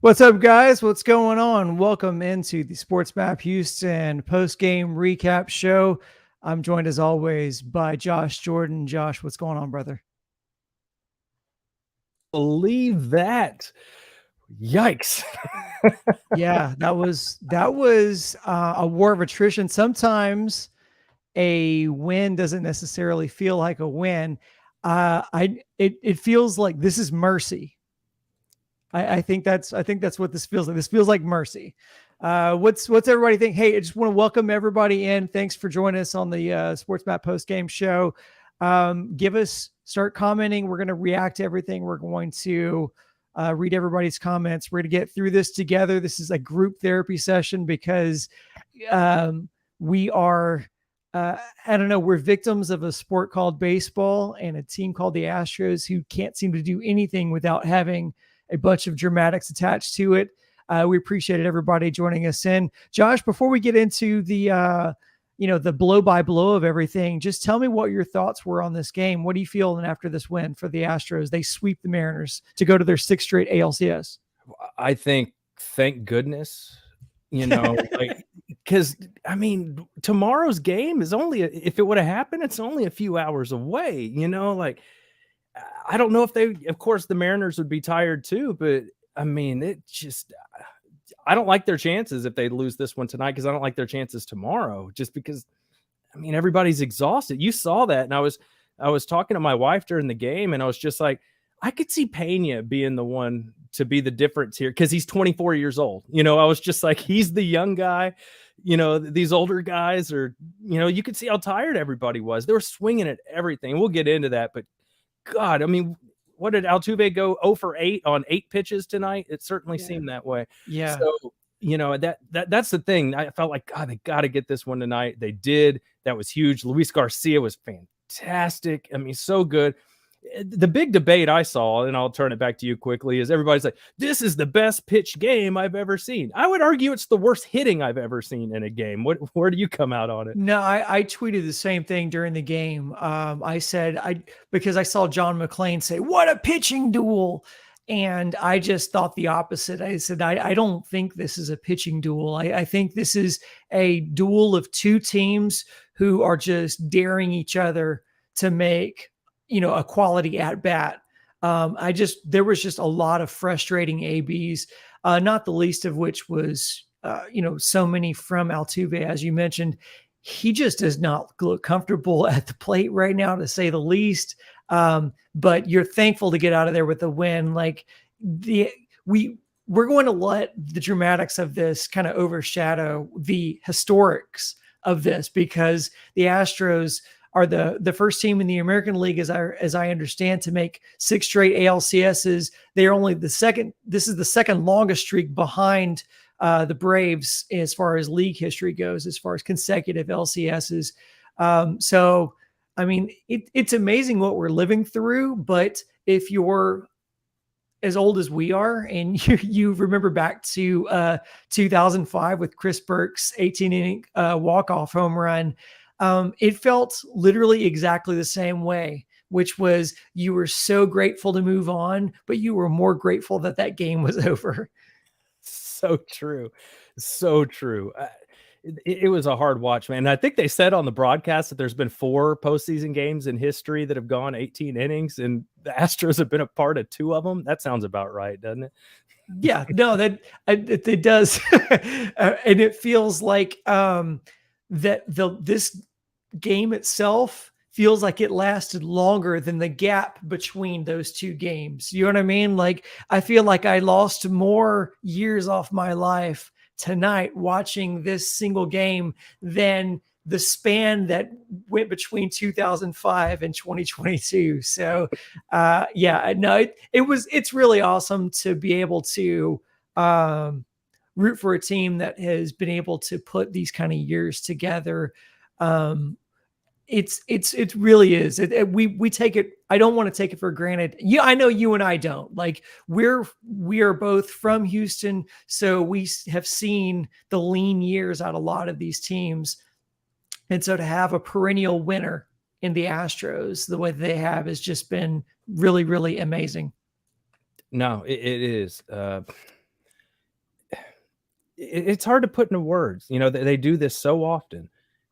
What's up, guys? What's going on? Welcome into the Sports Map Houston post-game recap show. I'm joined as always by Josh Jordan. Josh, what's going on, brother? Believe that. Yikes. Yeah, that was a war of attrition. Sometimes a win doesn't necessarily feel like a win. It feels like this is mercy. I think that's what this feels like. This feels like mercy. What's everybody think? Hey, I just want to welcome everybody in. Thanks for joining us on the Sports Map post game show. Start commenting. We're going to react to everything. We're going to read everybody's comments. We're going to get through this together. This is a group therapy session because we are. I don't know. We're victims of a sport called baseball and a team called the Astros who can't seem to do anything without having a bunch of dramatics attached to it. We appreciated everybody joining us in. Josh, before we get into the the blow by blow of everything, just tell me what your thoughts were on this game. What do you feel after this win for the Astros? They sweep the Mariners to go to their sixth straight ALCS. I think, thank goodness, because tomorrow's game is only, if it would have happened, it's only a few hours away, I don't know if of course the Mariners would be tired too, but I don't like their chances if they lose this one tonight, because I don't like their chances tomorrow, just because, everybody's exhausted. You saw that. And I was talking to my wife during the game, and I was just like, I could see Pena being the one to be the difference here, because he's 24 years old. I was just like, he's the young guy. These older guys are, you could see how tired everybody was. They were swinging at everything. We'll get into that, but God, what did Altuve go 0 for 8 on 8 pitches tonight? It certainly seemed that way. Yeah. So, that's the thing. I felt like, God, they got to get this one tonight. They did. That was huge. Luis Garcia was fantastic. So good. The big debate I saw, and I'll turn it back to you quickly, is everybody's like, this is the best pitch game I've ever seen. I would argue it's the worst hitting I've ever seen in a game. Where do you come out on it? No, I tweeted the same thing during the game. I said, because I saw John McClain say, what a pitching duel. And I just thought the opposite. I said, I don't think this is a pitching duel. I think this is a duel of two teams who are just daring each other to make a quality at bat. There was just a lot of frustrating ABs, not the least of which was, so many from Altuve, as you mentioned. He just does not look comfortable at the plate right now, to say the least. But you're thankful to get out of there with a win. Like we're going to let the dramatics of this kind of overshadow the historics of this, because the Astros are the first team in the American League, as I understand, to make 6 straight ALCSs. They're only the second. This is the second longest streak behind the Braves as far as league history goes, as far as consecutive LCSs. So, it's amazing what we're living through. But if you're as old as we are, and you remember back to 2005 with Chris Burke's 18-inning walk-off home run, it felt literally exactly the same way, which was you were so grateful to move on, but you were more grateful that game was over. So true. So true. It was a hard watch, man. And I think they said on the broadcast that there's been 4 postseason games in history that have gone 18 innings, and the Astros have been a part of 2 of them. That sounds about right, doesn't it? Yeah, no, it does. And it feels like this game itself feels like it lasted longer than the gap between those 2 games. You know what I mean? Like, I feel like I lost more years off my life tonight watching this single game than the span that went between 2005 and 2022. So, it's really awesome to be able to root for a team that has been able to put these kind of years together. It really is. We take it. I don't want to take it for granted. Yeah, I know you and I don't. Like, we are both from Houston, so we have seen the lean years out of a lot of these teams, and so to have a perennial winner in the Astros the way they have has just been really, really amazing. No, it is. it's hard to put into words. They do this so often.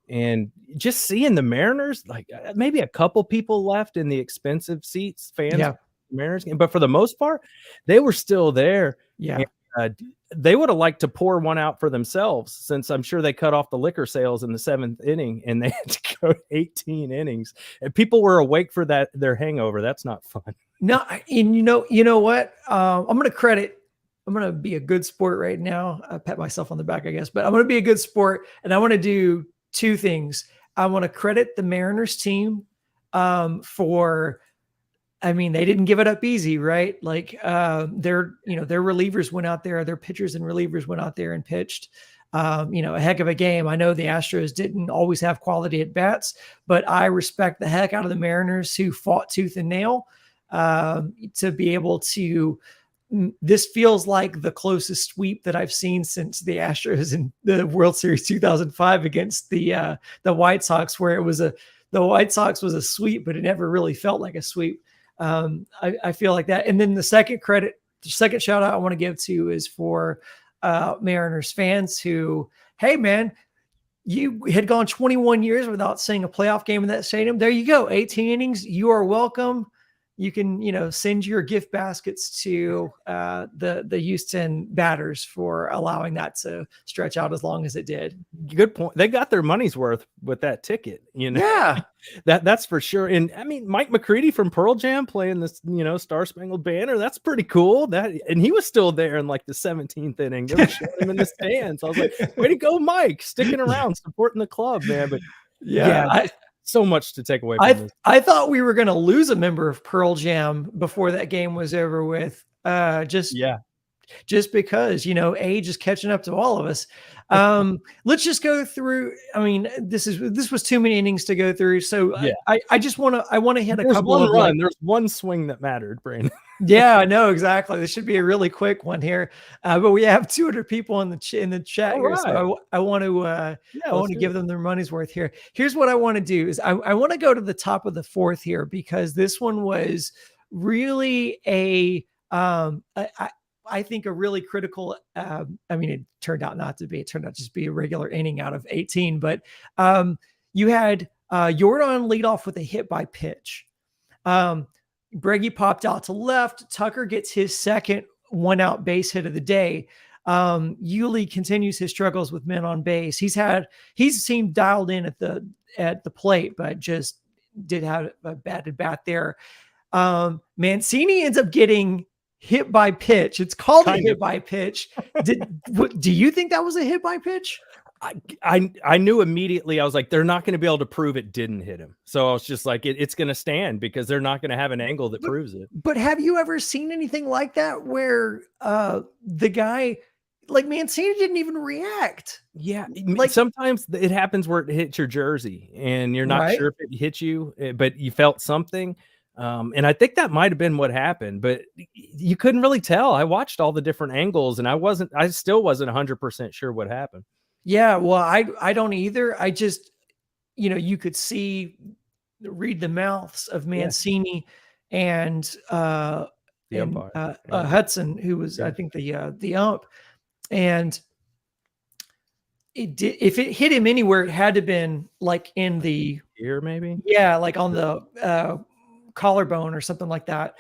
And just seeing the Mariners, like maybe a couple people left in the expensive seats, fans, Yeah. Mariners game, but for the most part, they were still there. Yeah. And, they would have liked to pour one out for themselves, since I'm sure they cut off the liquor sales in the 7th inning and they had to go 18 innings. And people were awake for their hangover. That's not fun. No, and you know what? I'm going to be a good sport right now. I pat myself on the back, I guess, but I'm going to be a good sport, and I want to do two things. I want to credit the Mariners team for, I mean, they didn't give it up easy, right? Like their relievers went out there, their pitchers and relievers went out there and pitched, a heck of a game. I know the Astros didn't always have quality at bats, but I respect the heck out of the Mariners, who fought tooth and nail to be able to. This feels like the closest sweep that I've seen since the Astros in the World Series 2005 against the White Sox, where the White Sox was a sweep, but it never really felt like a sweep. I feel like that. And then the second shout out I want to give to is for Mariners fans who, hey man, you had gone 21 years without seeing a playoff game in that stadium. There you go. 18 innings. You are welcome. You can, send your gift baskets to the Houston batters for allowing that to stretch out as long as it did. Good point. They got their money's worth with that ticket, Yeah. That's for sure. And I mean, Mike McCready from Pearl Jam playing this, Star Spangled Banner. That's pretty cool. And he was still there in like the 17th inning. They were showing him in the stands. I was like, way to go, Mike, sticking around, supporting the club, man. But yeah, so much to take away from this. I thought we were going to lose a member of Pearl Jam before that game was over with. Just because, age is catching up to all of us. Let's just go through. I mean, this was too many innings to go through. So I want to hit a couple of run. There's one swing that mattered, Brandon. Yeah, no, exactly. This should be a really quick one here. But we have 200 people in the chat here. Right. So I want to give them their money's worth here. Here's what I want to do is I want to go to the top of the 4th here, because this one was really I think a really critical, it turned out not to be, it turned out just be a regular inning out of 18, but you had Jordan lead off with a hit by pitch. Breggy popped out to left. Tucker gets his second 1-out base hit of the day. Yuli continues his struggles with men on base. He's seemed dialed in at the plate, but just did have a bad at bat there. Mancini ends up getting hit by pitch. It's called a hit by pitch. Do you think that was a hit by pitch? I knew immediately. I was like, they're not going to be able to prove it didn't hit him. So I was just like, it's going to stand, because they're not going to have an angle that proves it. But have you ever seen anything like that where the guy, like Mancini, didn't even react? Yeah, like sometimes it happens where it hits your jersey and you're not sure if it hit you, but you felt something. And I think that might have been what happened, but you couldn't really tell. I watched all the different angles and I still wasn't 100% sure what happened. Yeah, well, I don't either. I just, you could read the mouths of Mancini and the umpire, Hudson, who was, I think, the ump. And if it hit him anywhere, it had to been like in the ear, maybe. Yeah, like on the collarbone or something like that.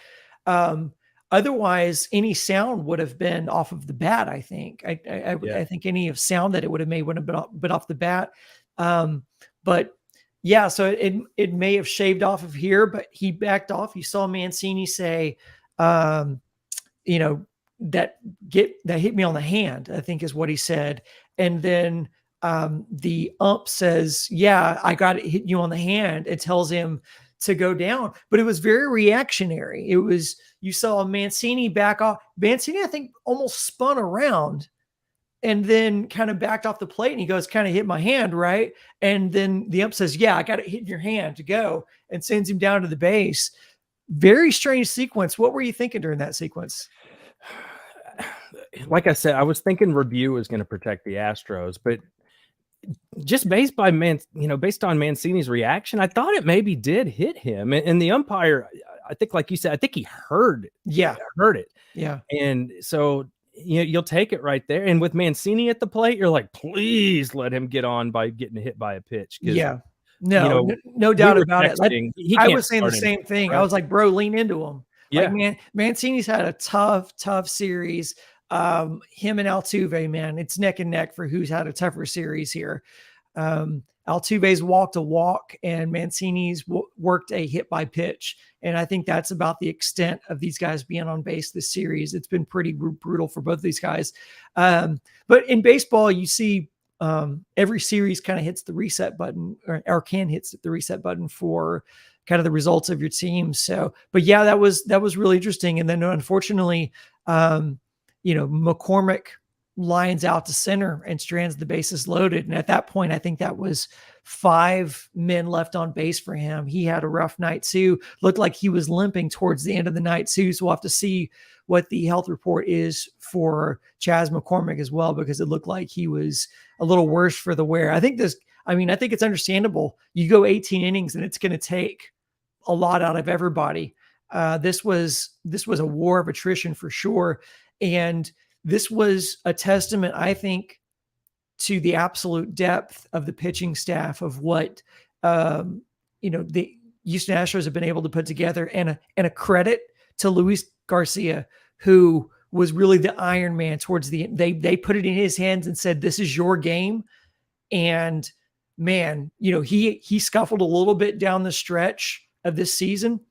Otherwise, any sound would have been off of the bat. I think. I think any of sound that it would have made would have been off the bat. But yeah, so it may have shaved off of here, but he backed off. You saw Mancini say, that hit me on the hand, I think is what he said. And then the ump says, yeah, I got it, hit you on the hand. It tells him to go down, but it was very reactionary. You saw Mancini back off. Mancini, I think, almost spun around and then kind of backed off the plate, and he goes, kind of hit my hand, right? And then the ump says, yeah, I got it hit in your hand to go, and sends him down to the base. Very strange sequence. What were you thinking during that sequence? Like I said, I was thinking review was going to protect the Astros, but just based on Mancini's reaction, I thought it maybe did hit him. And the umpire, I think, like you said, I think he heard it. Yeah. Heard it. Yeah. And so you'll take it right there. And with Mancini at the plate, you're like, please let him get on by getting hit by a pitch. Yeah. You No, know, no we doubt were about it. texting, he I can't was saying the start him, same thing. I right? was like, bro, lean into him. Like, Yeah. Mancini's had a tough series. Him and Altuve, man, it's neck and neck for who's had a tougher series here. Altuve's walked a walk and Mancini's worked a hit by pitch. And I think that's about the extent of these guys being on base this series. It's been pretty brutal for both these guys. But in baseball, you see every series kind of hits the reset button or can hit the reset button for kind of the results of your team. So, but yeah, that was really interesting. And then unfortunately, McCormick lines out to center and strands the bases loaded. And at that point, I think that was 5 men left on base for him. He had a rough night too. Looked like he was limping towards the end of the night too. So we'll have to see what the health report is for Chas McCormick as well, because it looked like he was a little worse for the wear. I think it's understandable. You go 18 innings and it's going to take a lot out of everybody. This was a war of attrition for sure. And this was a testament, I think, to the absolute depth of the pitching staff of what the Houston Astros have been able to put together, and a credit to Luis Garcia, who was really the Iron Man towards the end. They put it in his hands and said, "This is your game." And man, he scuffled a little bit down the stretch of this season,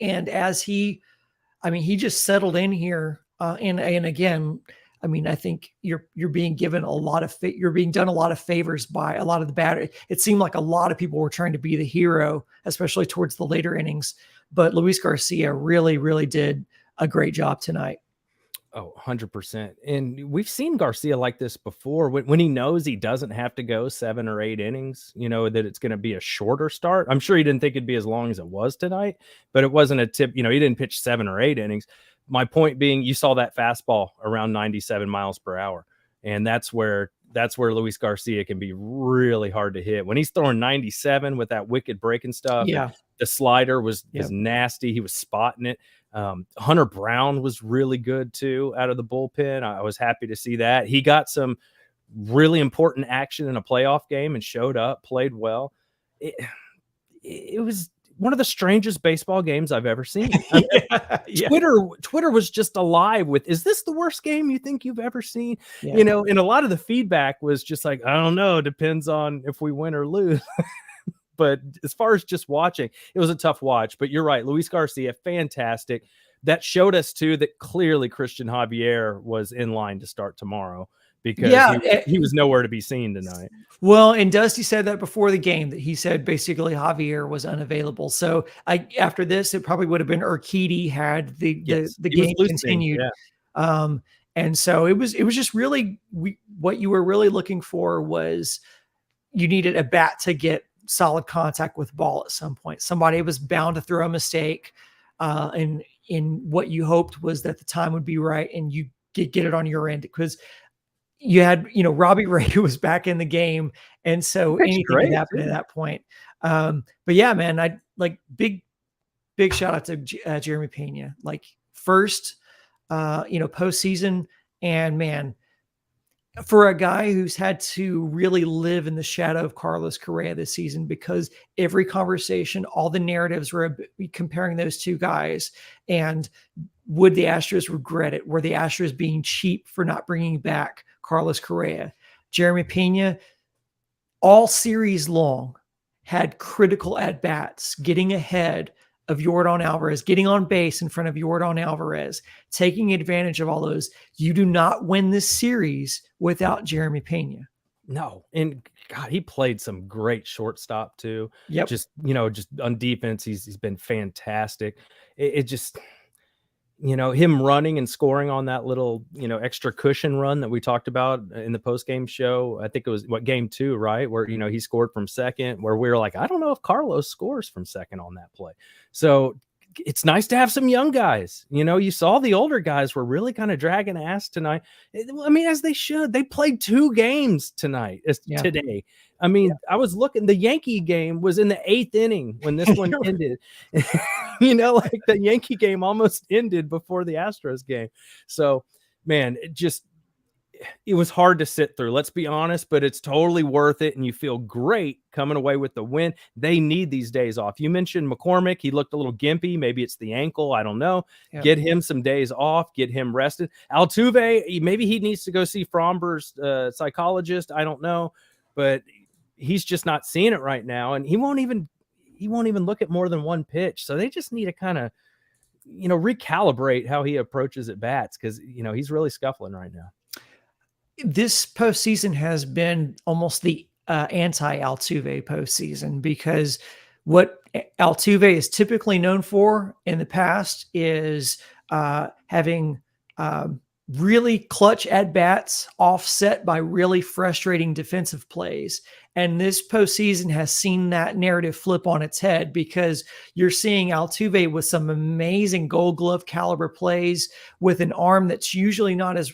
and as he just settled in here. And again, I think you're being given you're being done a lot of favors by a lot of the batter. It seemed like a lot of people were trying to be the hero, especially towards the later innings. But Luis Garcia really, really did a great job tonight. Oh, 100%. And we've seen Garcia like this before when he knows he doesn't have to go 7 or 8 innings, that it's going to be a shorter start. I'm sure he didn't think it'd be as long as it was tonight, but it wasn't a tip. He didn't pitch 7 or 8 innings. My point being, you saw that fastball around 97 miles per hour. And that's where Luis Garcia can be really hard to hit. When he's throwing 97 with that wicked breaking stuff, yeah, the slider was nasty. He was spotting it. Hunter Brown was really good too out of the bullpen. I was happy to see that. He got some really important action in a playoff game and showed up, played well. It was one of the strangest baseball games I've ever seen. Twitter was just alive with, is this the worst game you think you've ever seen? Yeah. And a lot of the feedback was just like, I don't know, depends on if we win or lose. But as far as just watching, it was a tough watch. But you're right, Luis Garcia, fantastic. That showed us too that clearly Christian Javier was in line to start tomorrow, because he was nowhere to be seen tonight. Well, and Dusty said that before the game, that he said basically Javier was unavailable. So after this, it probably would have been Urquidy had the game continued. Yeah. And so it was just really what you were really looking for was you needed a bat to get solid contact with ball at some point. Somebody was bound to throw a mistake. And in what you hoped was that the time would be right and you get it on your end, because you had, Robbie Ray, who was back in the game. And so anything could happen at that point. But yeah, man, I like big shout out to Jeremy Pena, like first, postseason. And man, for a guy who's had to really live in the shadow of Carlos Correa this season, because every conversation, all the narratives were comparing those two guys. And would the Astros regret it? Were the Astros being cheap for not bringing back Carlos Correa? Jeremy Pena, all series long, had critical at-bats, getting ahead of Yordan Alvarez, getting on base in front of Yordan Alvarez, taking advantage of all those. You do not win this series without Jeremy Pena. No. And God, he played some great shortstop too. Yep. Just on defense, he's been fantastic. It just, him running and scoring on that little, extra cushion run that we talked about in the post-game show. I think it was game 2, right? Where, he scored from second, where we were like, I don't know if Carlos scores from second on that play. So it's nice to have some young guys. You saw the older guys were really kind of dragging ass tonight. As they should. They played 2 games tonight today. I was looking, the Yankee game was in the 8th inning when this one ended. Like the Yankee game almost ended before the Astros game. So man, it was hard to sit through. Let's be honest, but it's totally worth it. And you feel great coming away with the win. They need these days off. You mentioned McCormick. He looked a little gimpy. Maybe it's the ankle. I don't know. Yeah. Get him some days off, get him rested. Altuve, maybe he needs to go see Fromber's psychologist. I don't know, but he's just not seeing it right now. And he won't even look at more than one pitch. So they just need to kind of, recalibrate how he approaches at bats. Cause he's really scuffling right now. This postseason has been almost the anti-Altuve postseason, because what Altuve is typically known for in the past is having really clutch at-bats offset by really frustrating defensive plays. And this postseason has seen that narrative flip on its head, because you're seeing Altuve with some amazing Gold Glove caliber plays with an arm that's usually not as,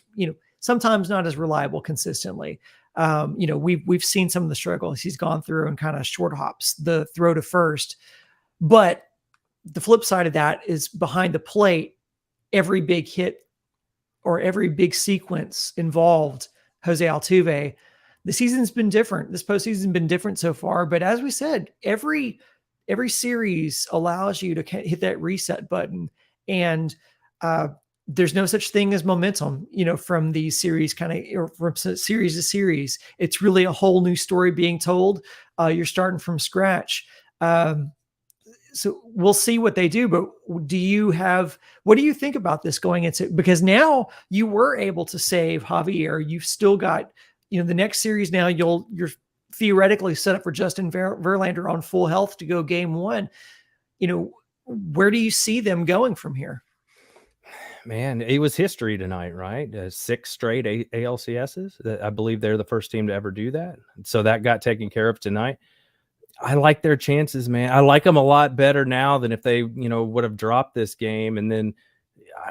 sometimes not as reliable consistently. We've seen some of the struggles he's gone through and kind of short hops the throw to first. But the flip side of that is behind the plate, every big hit or every big sequence involved Jose Altuve. The season's been different. This postseason's been different so far. But as we said, every series allows you to hit that reset button. And there's no such thing as momentum, from these series or from series to series. It's really a whole new story being told. You're starting from scratch. So we'll see what they do, but what do you think about this going into, because now you were able to save Javier. You've still got, the next series now you're theoretically set up for Justin Verlander on full health to go game one. Where do you see them going from here? Man, it was history tonight, right? 6 straight ALCSs. I believe they're the first team to ever do that. So that got taken care of tonight. I like their chances, man. I like them a lot better now than if they, would have dropped this game. And then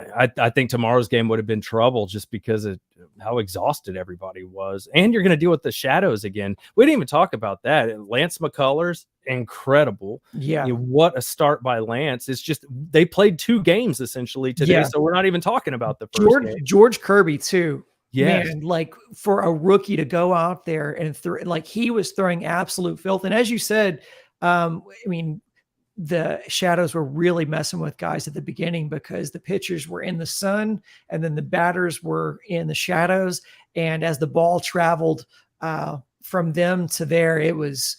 I think tomorrow's game would have been trouble just because of how exhausted everybody was. And you're going to deal with the shadows again. We didn't even talk about that. Lance McCullers, incredible. Yeah. What a start by Lance. It's just they played 2 games essentially today. Yeah. So we're not even talking about the first game. George Kirby too. Yeah. Man, like for a rookie to go out there and he was throwing absolute filth. And as you said, the shadows were really messing with guys at the beginning because the pitchers were in the sun and then the batters were in the shadows. And as the ball traveled from them to there, it was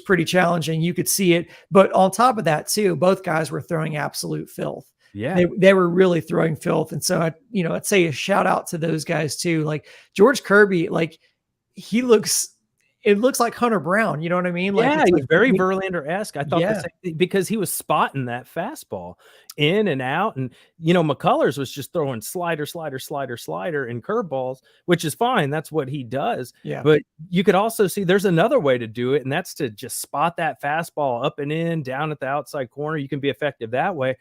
pretty challenging. You could see it. But on top of that too, both guys were throwing absolute filth. Yeah, they were really throwing filth. And so I'd say a shout out to those guys too. Like George Kirby, like it looks like Hunter Brown. You know what I mean? Like, he was very Verlander-esque. I thought the same thing, because he was spotting that fastball in and out. And, McCullers was just throwing slider, and curveballs, which is fine. That's what he does. Yeah. But you could also see there's another way to do it, and that's to just spot that fastball up and in, down at the outside corner. You can be effective that way.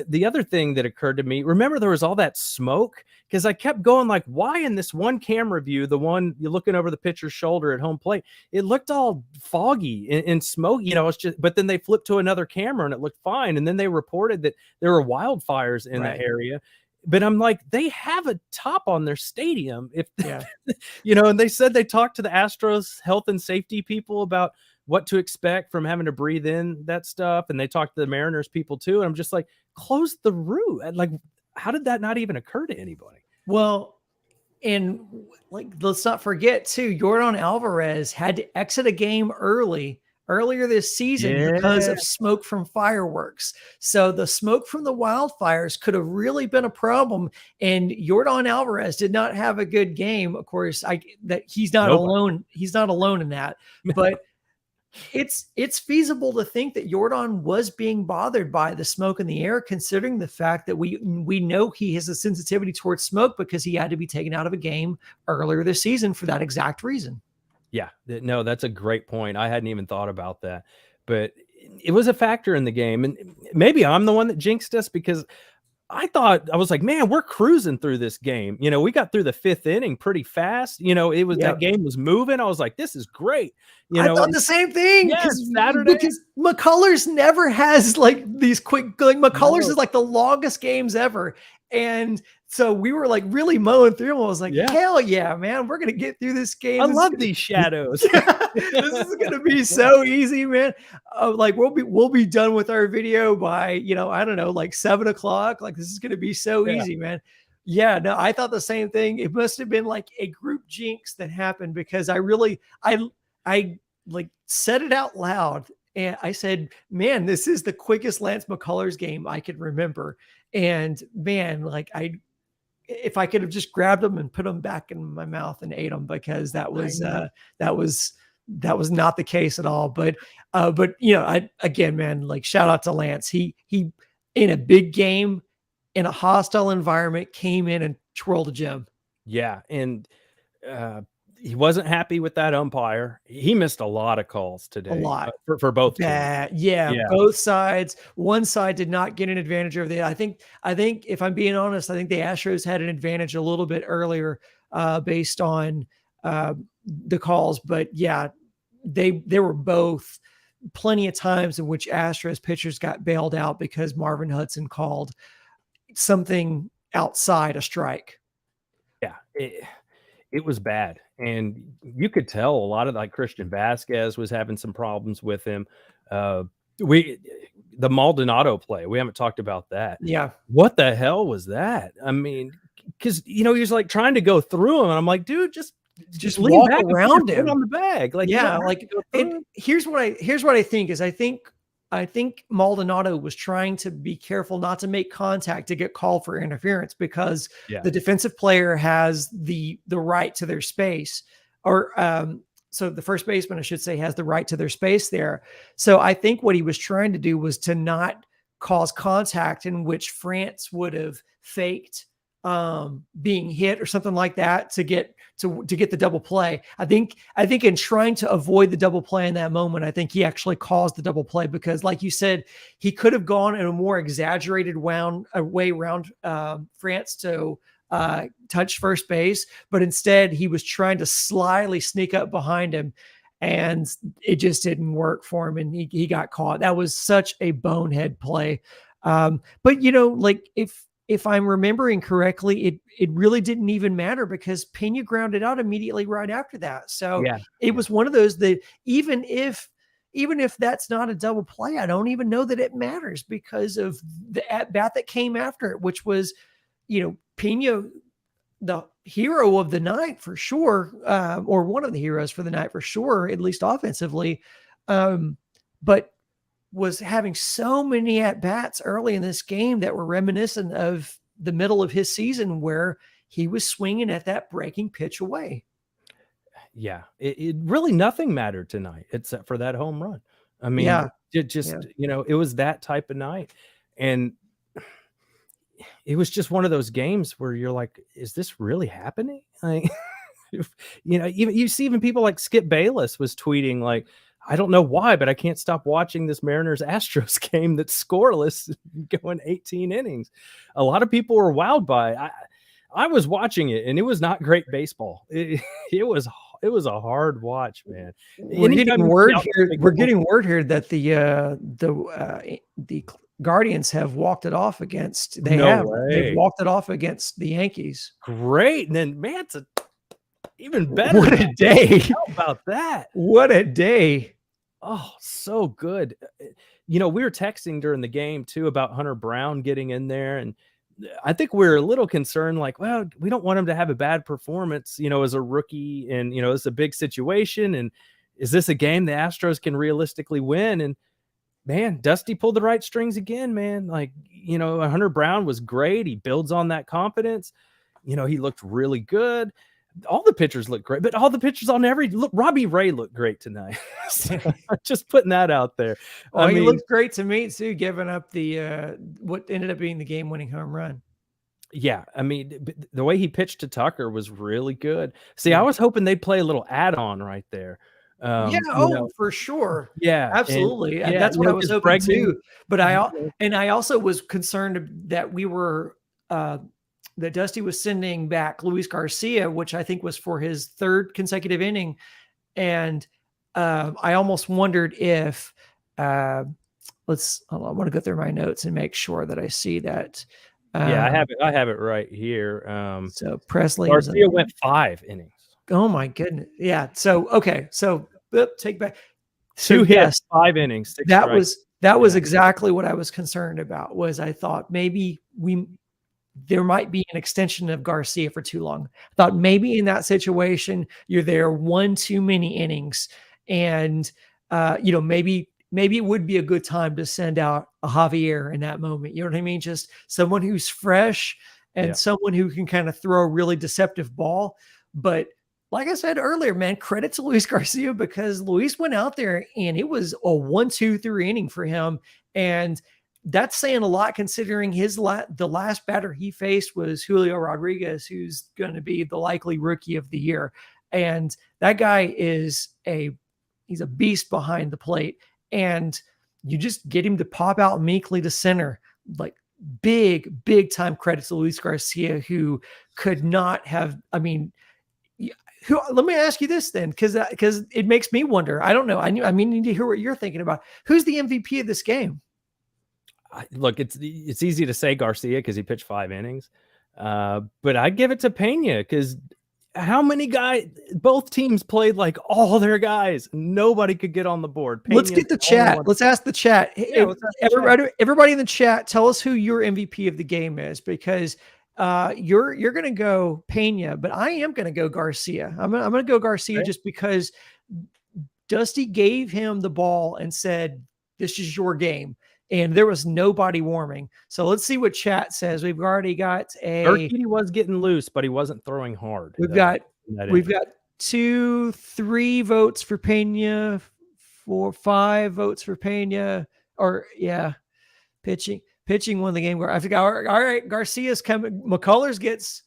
The other thing that occurred to me, remember there was all that smoke? Because I kept going like, why in this one camera view, the one you're looking over the pitcher's shoulder at home plate, it looked all foggy and smoky, it's just, but then they flipped to another camera and it looked fine. And then they reported that there were wildfires in the area. But I'm like, they have a top on their stadium. And they said they talked to the Astros health and safety people about what to expect from having to breathe in that stuff. And they talked to the Mariners people too. And I'm just like, close the roof. Like, how did that not even occur to anybody? Well, and like, let's not forget too, Yordan Alvarez had to exit a game earlier this season because of smoke from fireworks. So the smoke from the wildfires could have really been a problem. And Yordan Alvarez did not have a good game. Of course, he's not alone. He's not alone in that, but it's feasible to think that Yordan was being bothered by the smoke in the air, considering the fact that we know he has a sensitivity towards smoke because he had to be taken out of a game earlier this season for that exact reason. Yeah, no, that's a great point. I hadn't even thought about that, but it was a factor in the game. And maybe I'm the one that jinxed us, because I was like, man, we're cruising through this game. We got through the 5th inning pretty fast. It was that game was moving. I was like, this is great. I thought the same thing. Saturday, because McCullers never has like these quick, like McCullers is like the longest games ever. And So we were like really mowing through them. I was like, Yeah. hell yeah, man, we're gonna get through this game. I This is love gonna- these shadows. this is gonna be so easy, man. Like we'll be done with our video by I don't know, like 7 o'clock. Like this is gonna be so Yeah. easy, man. Yeah, no, I thought the same thing. It must have been like a group jinx that happened because I like said it out loud and I said, man, this is the quickest Lance McCullers game I could remember. And man, like if I could have just grabbed them and put them back in my mouth and ate them, because that was not the case at all. But again, man, like shout out to Lance. He in a big game in a hostile environment came in and twirled a gem. Yeah, and he wasn't happy with that umpire. He missed a lot of calls today. A lot. For both teams. Yeah, both sides. One side did not get an advantage over the. I think if I'm being honest, I think the Astros had an advantage a little bit earlier based on the calls. But yeah, they were both plenty of times in which Astros pitchers got bailed out because Marvin Hudson called something outside a strike. Yeah, it was bad. And you could tell a lot of like Christian Vasquez was having some problems with him. The Maldonado play, we haven't talked about that. Yeah. What the hell was that? I mean, because he was like trying to go through him, and I'm like, dude, just lean walk back around him on the bag. Like, yeah, like here's what I think is I think Maldonado was trying to be careful not to make contact to get called for interference because the defensive player has the right to their space, or so the first baseman, I should say, has the right to their space there. So I think what he was trying to do was to not cause contact in which France would have faked being hit or something like that to get the double play. I think in trying to avoid the double play in that moment, I think he actually caused the double play because, like you said, he could have gone in a more exaggerated way around France to touch first base, but instead he was trying to slyly sneak up behind him, and it just didn't work for him, and he got caught. That was such a bonehead play. But like if I'm remembering correctly, it really didn't even matter because Pena grounded out immediately right after that. So it was one of those that even if that's not a double play, I don't even know that it matters because of the at bat that came after it, which was, Pena, the hero of the night for sure, or one of the heroes for the night for sure, at least offensively. But was having so many at bats early in this game that were reminiscent of the middle of his season where he was swinging at that breaking pitch away. Yeah, it really nothing mattered tonight except for that home run. I mean, it was that type of night. And it was just one of those games where you're like, is this really happening? Like, even you see even people like Skip Bayless was tweeting like, I don't know why, but I can't stop watching this Mariners Astros game that's scoreless going 18 innings. A lot of people were wowed by it. I was watching it and it was not gret baseball. It was a hard watch, man. We're getting word here that the Guardians have walked it off against. They've walked it off against the Yankees. Great. And then man, it's even better. What a day. How about that? What a day. Oh, so good. We were texting during the game too about Hunter Brown getting in there. And I think we're a little concerned, like, well, we don't want him to have a bad performance, as a rookie. And, it's a big situation. And is this a game the Astros can realistically win? And man, Dusty pulled the right strings again, man. Like, Hunter Brown was great. He builds on that confidence. He looked really good. All the pitchers look great, but all the pitchers on Robbie Ray looked great tonight. So, just putting that out there. He looked great to me too, giving up the what ended up being the game-winning home run. Yeah, I mean, the way he pitched to Tucker was really good. See, I was hoping they'd play a little add-on right there. For sure. Yeah, absolutely. And that's what I was hoping too. But I also was concerned that that Dusty was sending back Luis Garcia, which I think was for his third consecutive inning. And I almost wondered if I want to go through my notes and make sure that I see that. Yeah, I have it right here. So Presley was Garcia went 5 innings. oh my goodness. Yeah. So okay. So take back. So 2 hits, yes, 5 innings, 6 that strikes. was exactly what I was concerned about. Was I thought maybe there might be an extension of Garcia for too long. I thought maybe in that situation you're there one too many innings, and maybe it would be a good time to send out a Javier in that moment. You know what I mean? Just someone who's fresh and someone who can kind of throw a really deceptive ball. But like I said earlier, man, credit to Luis Garcia, because Luis went out there and it was a 1-2-3 inning for him. And that's saying a lot, considering the last batter he faced was Julio Rodriguez, who's going to be the likely rookie of the year. And that guy is he's a beast behind the plate. And you just get him to pop out meekly to center. Like, big time credit to Luis Garcia, who could not have, I mean, let me ask you this then, because it makes me wonder. I don't know. I need to hear what you're thinking about. Who's the MVP of this game? Look, it's easy to say Garcia because he pitched 5 innings, but I give it to Pena, because how many guys? Both teams played like all their guys. Nobody could get on the board. Let's get the chat. Let's ask the chat. Yeah, everybody in the chat, tell us who your MVP of the game is, because you're going to go Pena, but I am going to go Garcia. I'm going to go Garcia just because Dusty gave him the ball and said, "This is your game." And there was nobody warming. So let's see what chat says. We've already got Urquidy was getting loose, but he wasn't throwing hard. We've got 2, 3 votes for Pena, 4, 5 votes for Pena. Or pitching won the game. I forgot. All right, Garcia's coming. McCullers gets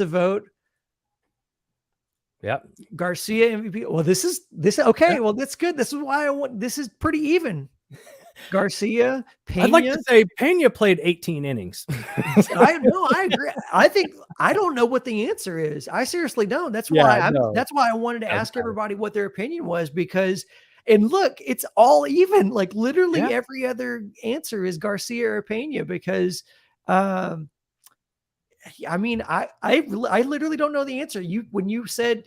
a vote. Yep. Garcia MVP. Well, this is okay. Well, that's good. This is why I want. This is pretty even. Garcia, Pena. I'd like to say Pena played 18 innings. I agree. I don't know what the answer is. I seriously don't. That's why I wanted to ask everybody what their opinion was, because, and look, it's all even. Like, literally every other answer is Garcia or Pena, because I mean, I literally don't know the answer. When you said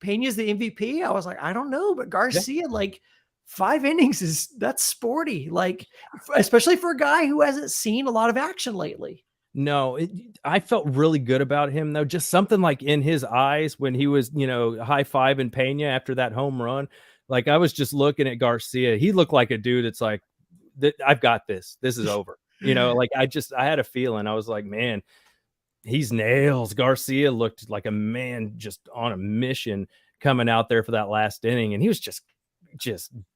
Pena's the MVP, I was like, I don't know, but Garcia, like, 5 innings that's sporty, like, especially for a guy who hasn't seen a lot of action lately. No, I felt really good about him, though. Just something like in his eyes when he was, high-fiving Pena after that home run. Like, I was just looking at Garcia. He looked like a dude that's like, I've got this. This is over. Like, I had a feeling. I was like, man, he's nails. Garcia looked like a man just on a mission coming out there for that last inning. And he was just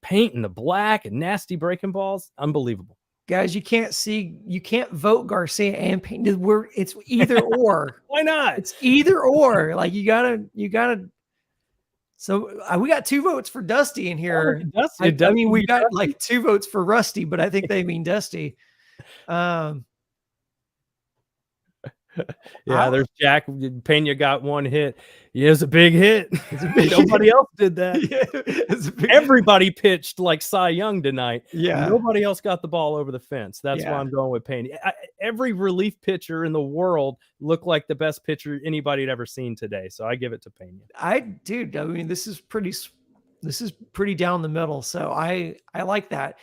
painting the black and nasty breaking balls. Unbelievable. Guys, you can't vote Garcia and Pena. It's either or. Why not? It's either or. Like, you gotta. So we got 2 votes for Dusty in here. Dusty, I mean, we got like 2 votes for Rusty, but I think they mean Dusty. There's Jack. Pena got 1 hit. Yeah, it was a big hit. Nobody else did that. Everybody pitched like Cy Young tonight. Yeah. Nobody else got the ball over the fence. That's why I'm going with Pena. Every relief pitcher in the world looked like the best pitcher anybody had ever seen today. So I give it to Pena. I mean, this is pretty down the middle. So I like that.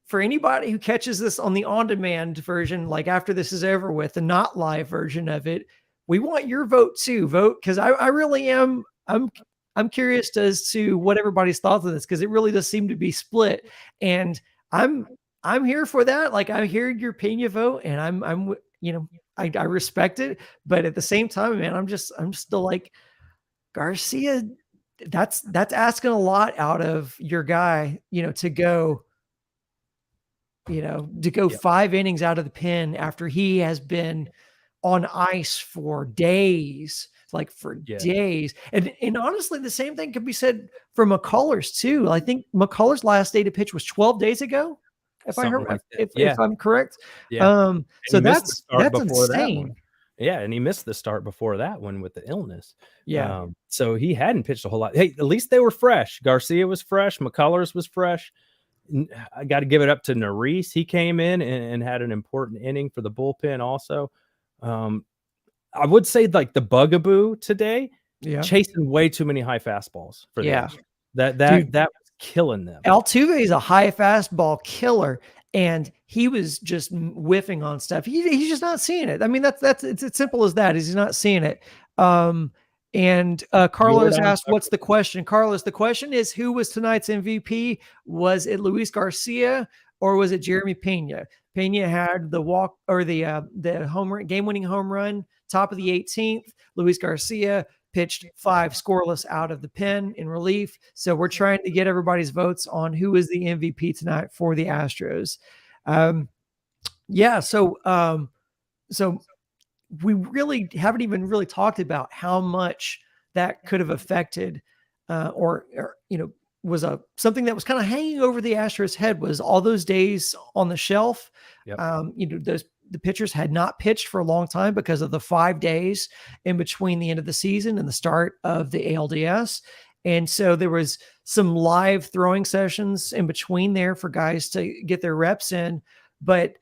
For anybody who catches this on the on-demand version, like after this is over with, the not live version of it, we want your vote too. Vote, because I really am. I'm curious as to what everybody's thoughts of this, because it really does seem to be split, and I'm here for that. Like, I hear your Pena vote, and I respect it, but at the same time, man, I'm still like, Garcia. That's asking a lot out of your guy, to go. To go 5 innings out of the pen after he has been on ice for days, days. And honestly, the same thing could be said for McCullers too. I think McCullers' last day to pitch was 12 days ago. If I'm correct. Yeah. So that's insane. Yeah, and he missed the start before that one with the illness. Yeah. So he hadn't pitched a whole lot. Hey, at least they were fresh. Garcia was fresh. McCullers was fresh. I got to give it up to Neris. He came in and had an important inning for the bullpen also. I would say like the bugaboo today, chasing way too many high fastballs for the Astros. That was killing them. Altuve is a high fastball killer, and he was just whiffing on stuff. He's just not seeing it. I mean, it's as simple as that. He's not seeing it. And Carlos asked, what's the question? Carlos, the question is, who was tonight's MVP? Was it Luis Garcia or was it Jeremy Pena? Pena had the walk or the home run, game-winning home run, top of the 18th. Luis Garcia pitched 5 scoreless out of the pen in relief. So we're trying to get everybody's votes on who is the MVP tonight for the Astros. So we really haven't even really talked about how much that could have affected or was something that was kind of hanging over the Astros head was all those days on the shelf. Yep. The pitchers had not pitched for a long time because of the 5 days in between the end of the season and the start of the ALDS. And so there was some live throwing sessions in between there for guys to get their reps in, but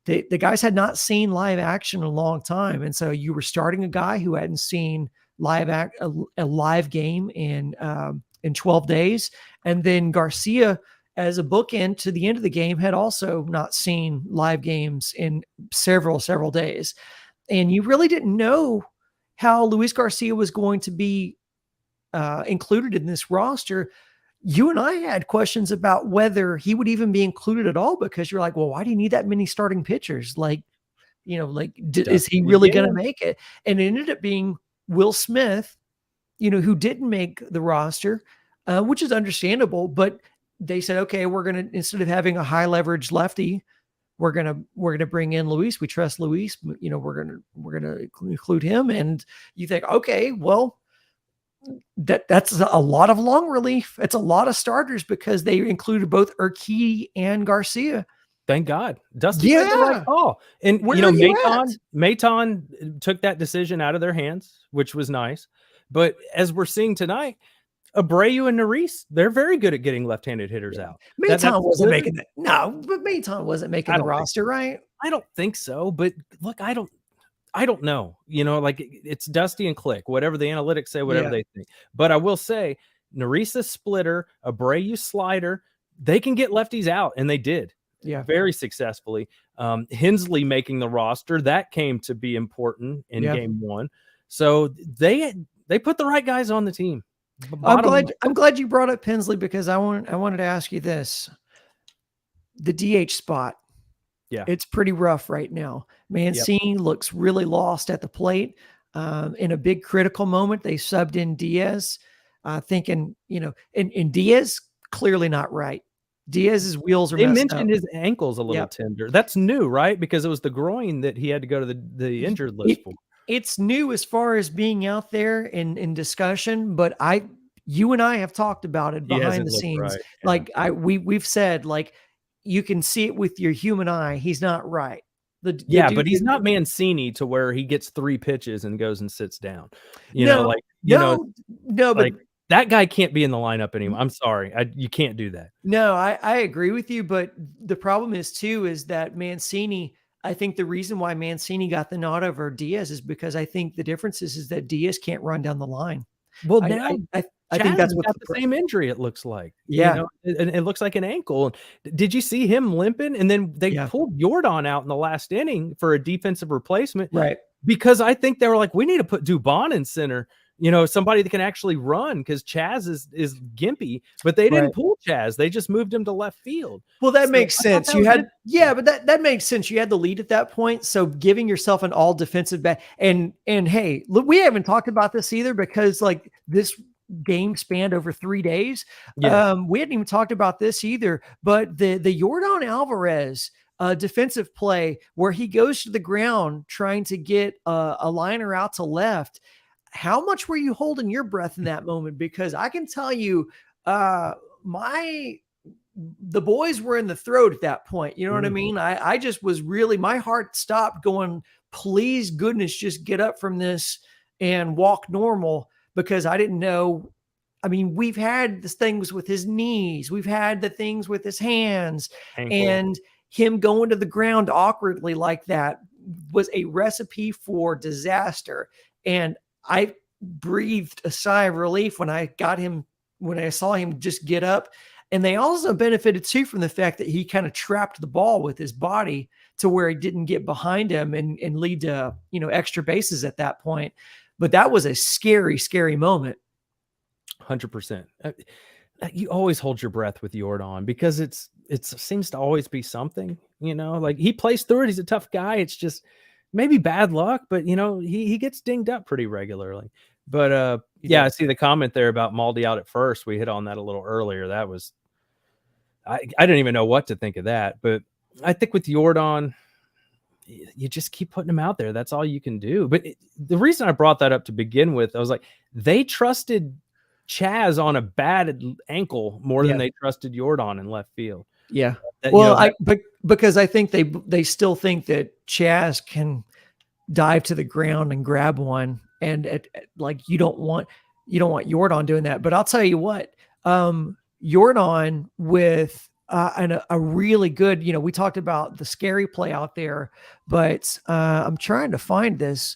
the guys had not seen live action in a long time. And so you were starting a guy who hadn't seen a live game in 12 days. And then Garcia, as a bookend to the end of the game, had also not seen live games in several days. And you really didn't know how Luis Garcia was going to be included in this roster. You and I had questions about whether he would even be included at all, because you're like, well, why do you need that many starting pitchers? Is he really going to make it? And it ended up being Will Smith, who didn't make the roster, which is understandable, but they said, okay, we're going to, instead of having a high leverage lefty, we're going to bring in Luis. We trust Luis, we're going to include him. And you think, okay, well, that's a lot of long relief. It's a lot of starters because they included both Urquidy and Garcia. Thank God. Dusty made the right call. And Maton took that decision out of their hands, which was nice. But as we're seeing tonight, Abreu and Neris, they're very good at getting left-handed hitters out. Maton wasn't making it. No, but Maton wasn't making the roster, right? I don't think so. But look, I don't know. It's Dusty and Click, whatever the analytics say, whatever they think. But I will say, Neris splitter, Abreu slider, they can get lefties out, and they did. Yeah, very successfully. Hensley making the roster, that came to be important in game 1. So they put the right guys on the team. I'm glad you brought up Hensley, because I wanted to ask you this. The DH spot. Yeah. It's pretty rough right now. Mancini looks really lost at the plate. In a big critical moment, they subbed in Diaz, thinking, and Diaz clearly not right. Diaz's wheels are messed up. They mentioned his ankle's a little tender. That's new, right? Because it was the groin that he had to go to the injured list for. It's new as far as being out there in discussion, but you and I have talked about it behind the scenes. Right. Yeah. We've said, you can see it with your human eye. He's not right. But he's not Mancini to where he gets 3 pitches and goes and sits down. But that guy can't be in the lineup anymore. I'm sorry. You can't do that. No, I agree with you. But the problem is that Mancini, I think the reason why Mancini got the nod over Diaz is because I think the difference is that Diaz can't run down the line. Well, now I think that's what got the same injury. It looks like, and it looks like an ankle. Did you see him limping? And then they pulled Jordan out in the last inning for a defensive replacement, right? Because I think they were like, we need to put Dubon in center. Somebody that can actually run, because Chaz is gimpy, but they didn't pull Chaz. They just moved him to left field. Well, that makes sense. But that makes sense. You had the lead at that point. So giving yourself an all defensive back and hey, look, we haven't talked about this either, because this game spanned over 3 days. Yeah. We hadn't even talked about this either, but the Yordan Alvarez defensive play where he goes to the ground trying to get a liner out to left. How much were you holding your breath in that moment? Because I can tell you, the boys were in the throat at that point. You know what I mean? I just was really, my heart stopped going, please goodness, just get up from this and walk normal, because I didn't know I mean, we've had the things with his knees, we've had the things with his hands, Ankle. and him going to the ground awkwardly like that was a recipe for disaster. And I breathed a sigh of relief when I saw him just get up. And they also benefited too from the fact that he kind of trapped the ball with his body to where he didn't get behind him and lead to, extra bases at that point. But that was a scary, scary moment. 100%. You always hold your breath with Jordan because it seems to always be something, like he plays through it. He's a tough guy. It's just maybe bad luck, but he gets dinged up pretty regularly. But I see the comment there about Maldi out at first. We hit on that a little earlier. That was, I didn't even know what to think of that, but I think with Jordan, you just keep putting him out there. That's all you can do. But the reason I brought that up to begin with, I was like, they trusted Chaz on a bad ankle more than they trusted Jordan in left field. Yeah. Because I think they still think that Chaz can dive to the ground and grab one, and you don't want Jordan doing that. But I'll tell you what, Jordan with a really good, we talked about the scary play out there, but I'm trying to find this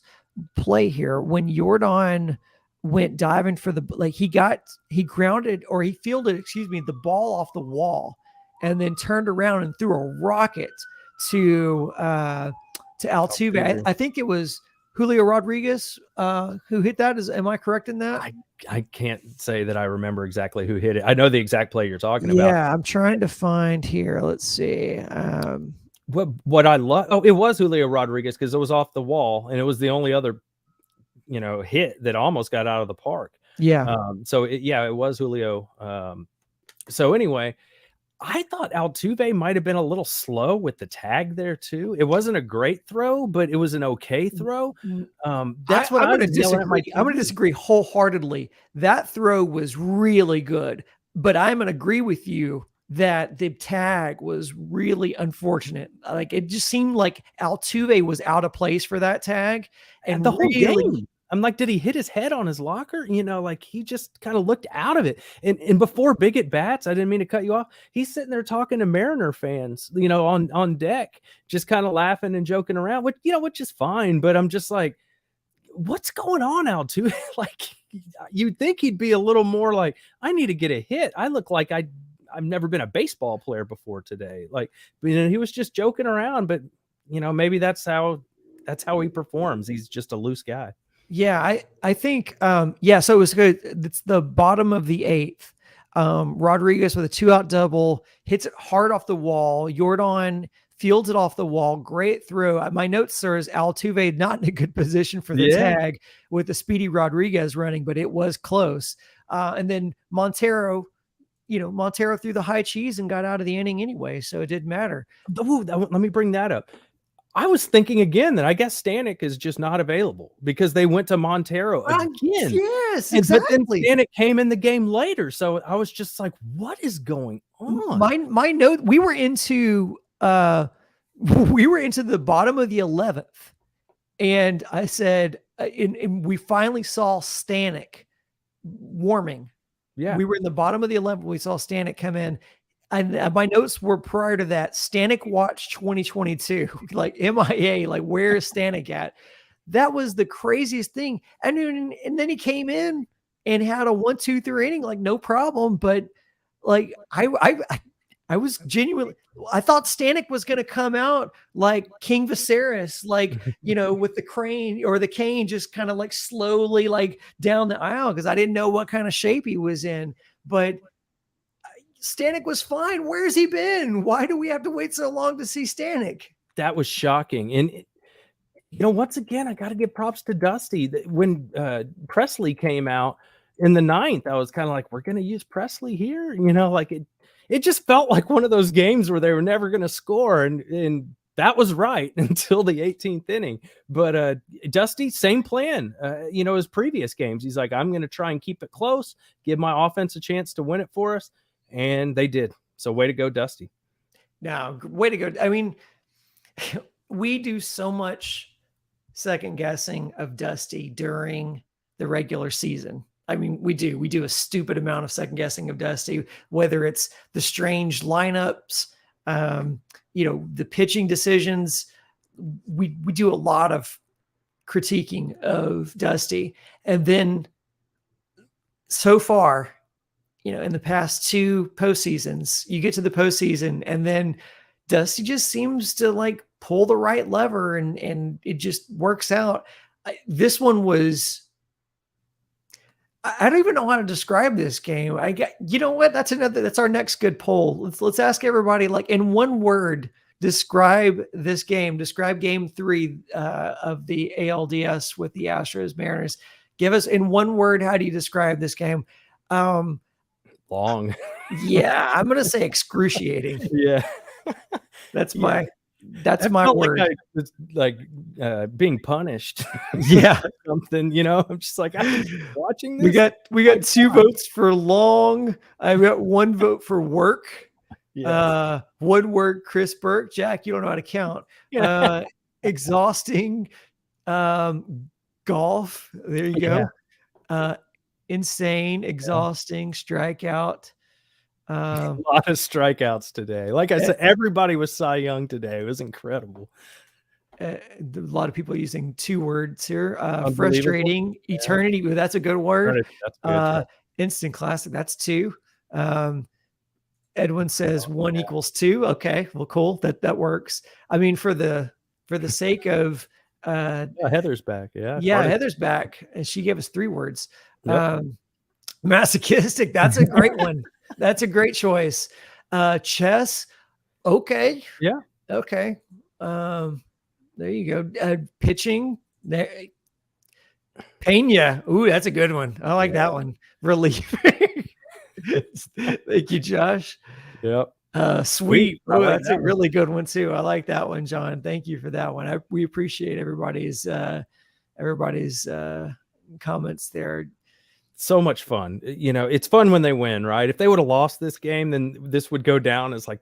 play here when Jordan went diving for he grounded, or he fielded, the ball off the wall, and then turned around and threw a rocket to Altuve. I think it was Julio Rodriguez who hit that. Am I correct in that? I can't say that I remember exactly who hit it. I know the exact play you're talking about. Yeah, I'm trying to find here. Let's see. What I love. Oh, it was Julio Rodriguez because it was off the wall, and it was the only other hit that almost got out of the park. Yeah. It was Julio. So anyway, I thought Altuve might have been a little slow with the tag there too. It wasn't a great throw, but it was an okay throw. That's what I'm going to disagree. I'm going to disagree wholeheartedly. That throw was really good, but I'm going to agree with you that the tag was really unfortunate. Like, it just seemed like Altuve was out of place for that tag, and the whole game. I'm like, did he hit his head on his locker? Like he just kind of looked out of it. And before big at bats, I didn't mean to cut you off. He's sitting there talking to Mariner fans, on deck, just kind of laughing and joking around, which is fine. But I'm just like, what's going on, Altuve? Like, you'd think he'd be a little more like, I need to get a hit. I look like I've never been a baseball player before today. Like, he was just joking around, but maybe that's how he performs. He's just a loose guy. Yeah, I think, so it was good. It's the bottom of the eighth. Rodriguez with a 2-out double, hits it hard off the wall. Jordan fields it off the wall. Great throw. My notes, sir, is Altuve not in a good position for the tag with the speedy Rodriguez running, but it was close. And then Montero threw the high cheese and got out of the inning anyway, so it didn't matter. Ooh, let me bring that up. I was thinking again that I guess Stanek is just not available because they went to Montero again. Yes, exactly. But then Stanek came in the game later, so I was just like, "What is going on?" My note: we were into the bottom of the 11th, and I said, and we finally saw Stanek warming. Yeah, we were in the bottom of the 11th. We saw Stanek come in. And my notes were prior to that, Stanek watch 2022, like MIA, like where is Stanek at? That was the craziest thing. And then he came in and had a 1-2-3 inning, like no problem. But like I was genuinely, I thought Stanek was going to come out like King Viserys, like, with the crane or the cane, just kind of like slowly like down the aisle, because I didn't know what kind of shape he was in. But Stanek was fine. Where's he been? Why do we have to wait so long to see Stanek? That was shocking. And, once again, I got to give props to Dusty. When Presley came out in the 9th, I was kind of like, we're going to use Presley here. Like it just felt like one of those games where they were never going to score. And that was right until the 18th inning. But Dusty, same plan, as previous games. He's like, I'm going to try and keep it close, give my offense a chance to win it for us. And they did. So way to go, Dusty. No, way to go. I mean, we do so much second guessing of Dusty during the regular season. I mean, we do a stupid amount of second guessing of Dusty, whether it's the strange lineups, the pitching decisions. We do a lot of critiquing of Dusty. And then so far, in the past 2 postseasons, you get to the postseason and then Dusty just seems to like pull the right lever and it just works out. This one was, I don't even know how to describe this game. You know what? That's our next good poll. Let's ask everybody, like, in one word, describe this game. Describe game 3 of the ALDS with the Astros Mariners. Give us in one word, how do you describe this game? Long. Yeah, I'm gonna say excruciating. Yeah. That's my word. Like being punished. Yeah. Something, I'm just like, I'm watching We this. got 2 votes for long. I've got 1 vote for work. Yeah. 1 word, Chris Burke. Jack, you don't know how to count. Yeah. Exhausting. Golf. There you go. Insane, exhausting, strikeout. A lot of strikeouts today. Like I said, everybody was Cy Young today. It was incredible. A lot of people using 2 words here. Frustrating, eternity. That's a good word. That's good. Instant classic. That's 2. Edwin says 1 equals 2. Okay, well, cool. That works. I mean, for the sake of Heather's back. Yeah. Heather's back, and she gave us 3 words. Yep. Masochistic. That's a great one. That's a great choice. Chess. Okay. Yeah. Okay. There you go. Pitching. There. Pena. Ooh, that's a good one. I like that one. Relief. Thank you, Josh. Yep. Sweet. Oh, that's a really good one too. I like that one, John. Thank you for that one. We appreciate everybody's comments there. So much fun. It's fun when they win, right? If they would have lost this game, then this would go down as like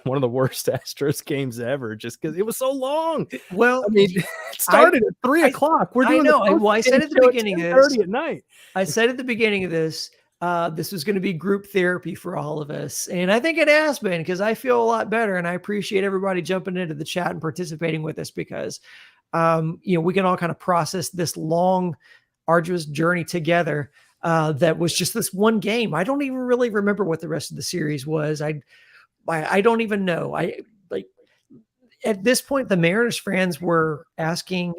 one of the worst Astros games ever, just because it was so long. Well, I mean, it started at 3 o'clock. We're doing I said at the beginning of this, at night. I said at the beginning of this, this was going to be group therapy for all of us. And I think it has been, because I feel a lot better, and I appreciate everybody jumping into the chat and participating with us, because, we can all kind of process this long, arduous journey together. That was just this one game. I don't even really remember what the rest of the series was. I don't even know. At this point, the Mariners fans were asking,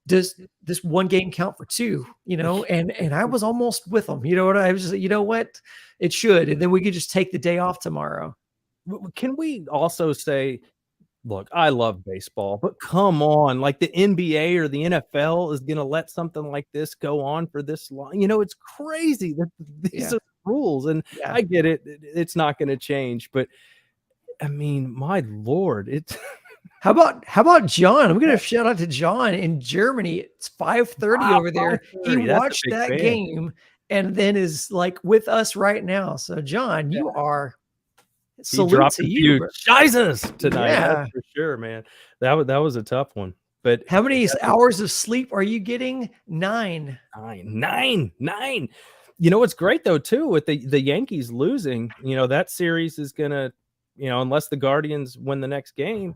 does this one game count for 2? And I was almost with them. I was just, what? It should. And then we could just take the day off tomorrow. Can we also say, look, I love baseball, but come on, like the NBA or the NFL is going to let something like this go on for this long? It's crazy that these are rules, and I get it. It's not going to change, but I mean, my Lord, it's how about John? I'm going to shout out to John in Germany. It's 5:30 over there. He watched that game and then is like with us right now. So John, you are salute to you. Jesus tonight, for sure, man. That was a tough one. But how many hours of sleep are you getting? 9. What's great though too, with the Yankees losing, that series is gonna, unless the Guardians win the next game,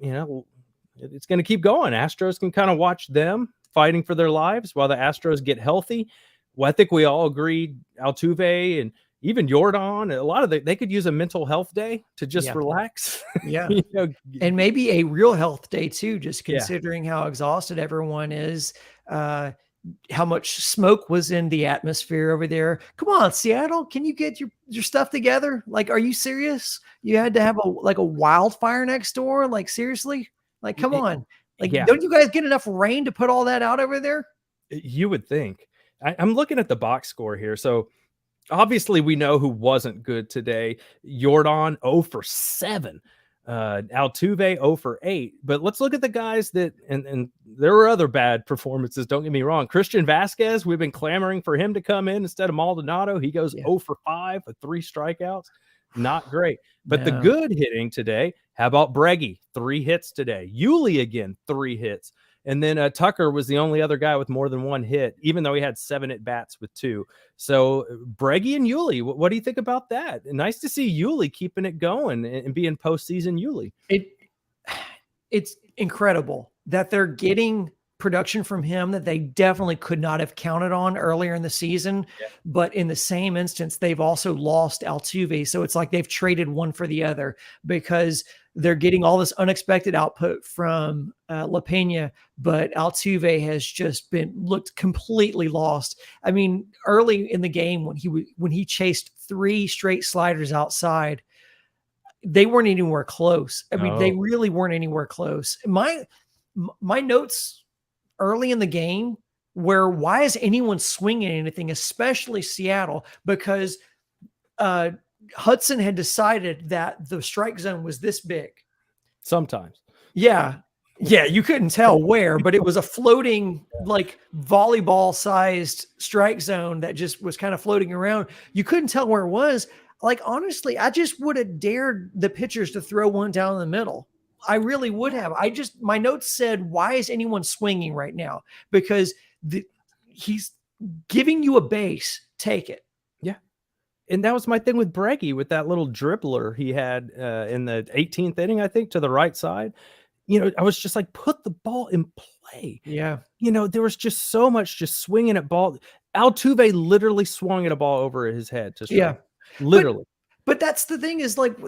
it's gonna keep going. Astros can kind of watch them fighting for their lives while the Astros get healthy. Well, I think we all agreed Altuve and even Jordan, a lot of they could use a mental health day to just relax. Yeah. And maybe a real health day too, just considering how exhausted everyone is, how much smoke was in the atmosphere over there. Come on, Seattle, can you get your stuff together? Like, are you serious? You had to have a wildfire next door? Like, seriously? Like, come on. Like, don't you guys get enough rain to put all that out over there? You would think. I'm looking at the box score here. So obviously we know who wasn't good today. Jordan 0 for 7. Altuve 0 for 8. But let's look at the guys that, and there were other bad performances, don't get me wrong. Christian Vasquez, we've been clamoring for him to come in instead of Maldonado. He goes 0 for 5 with 3 strikeouts. Not great. But the good hitting today, how about Breggy? 3 hits today. Yuli again, 3 hits. And then Tucker was the only other guy with more than one hit, even though he had 7 at bats with 2. So Breggy and Yuli, what do you think about that? Nice to see Yuli keeping it going and being postseason Yuli. It's incredible that they're getting production from him that they definitely could not have counted on earlier in the season. Yeah. But in the same instance, they've also lost Altuve. So it's like they've traded one for the other because they're getting all this unexpected output from La Pena, but Altuve has just looked completely lost. I mean, early in the game when he chased 3 straight sliders outside, they weren't anywhere close. I mean, they really weren't anywhere close. My notes early in the game were, why is anyone swinging anything, especially Seattle? Because Hudson had decided that the strike zone was this big. Sometimes. Yeah. Yeah. You couldn't tell where, but it was a floating, like volleyball sized strike zone that just was kind of floating around. You couldn't tell where it was. Like, honestly, I just would have dared the pitchers to throw one down the middle. I really would have. My notes said, why is anyone swinging right now? Because he's giving you a base. Take it. Yeah. And that was my thing with Breggy, with that little dribbler he had in the 18th inning, I think, to the right side. I was just like, put the ball in play. Yeah. There was just so much just swinging at ball. Altuve literally swung at a ball over his head to strike. Yeah. Literally. But that's the thing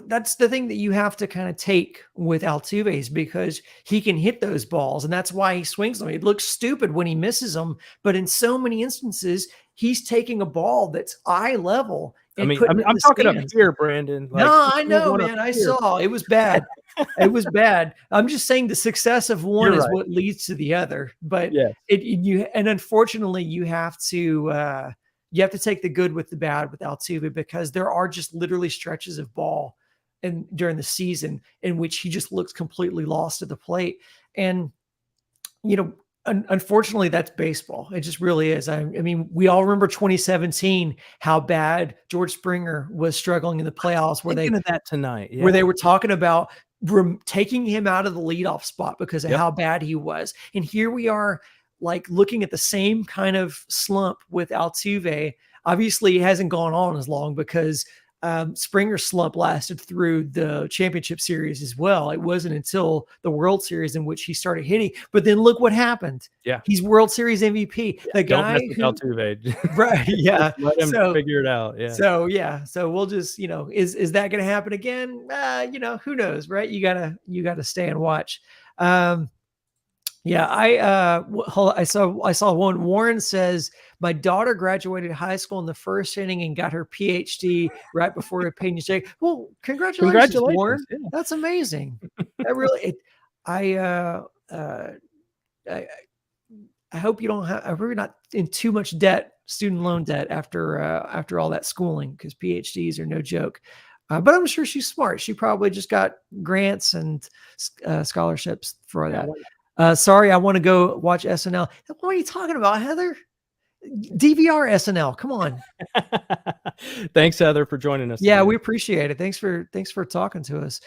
that's the thing that you have to kind of take with Altuve, because he can hit those balls, and that's why he swings them. It looks stupid when he misses them, but in so many instances, he's taking a ball that's eye level. I'm talking up here, Brandon. No, I know, man. I saw it was bad. It was bad. I'm just saying the success of one is what leads to the other. But and unfortunately, you have to take the good with the bad with Altuve, because there are just literally stretches of ball during the season in which he just looks completely lost at the plate. And, unfortunately, that's baseball. It just really is. I mean, we all remember 2017, how bad George Springer was struggling in the playoffs, where they were talking about taking him out of the leadoff spot because of how bad he was. And here we are, like, looking at the same kind of slump with Altuve. Obviously, it hasn't gone on as long because Springer's slump lasted through the championship series as well. It wasn't until the World Series in which he started hitting. But then look what happened. Yeah, he's World Series MVP. Yeah, the guy don't mess with Altuve. Right? Yeah, let him figure it out. Yeah. So we'll just, is that going to happen again? Who knows, right? You gotta stay and watch. Yeah, I saw one. Warren says, my daughter graduated high school in the first inning and got her PhD right before her Pena Jake. Well, congratulations, Warren. Yeah. That's amazing. That really, I hope you don't have. I hope you're not in too much debt, student loan debt, after all that schooling, because PhDs are no joke. But I'm sure she's smart. She probably just got grants and scholarships for that. Sorry, I want to go watch SNL. What are you talking about, Heather? DVR SNL. Come on. Thanks, Heather, for joining us. Yeah, today. We appreciate it. Thanks for talking to us.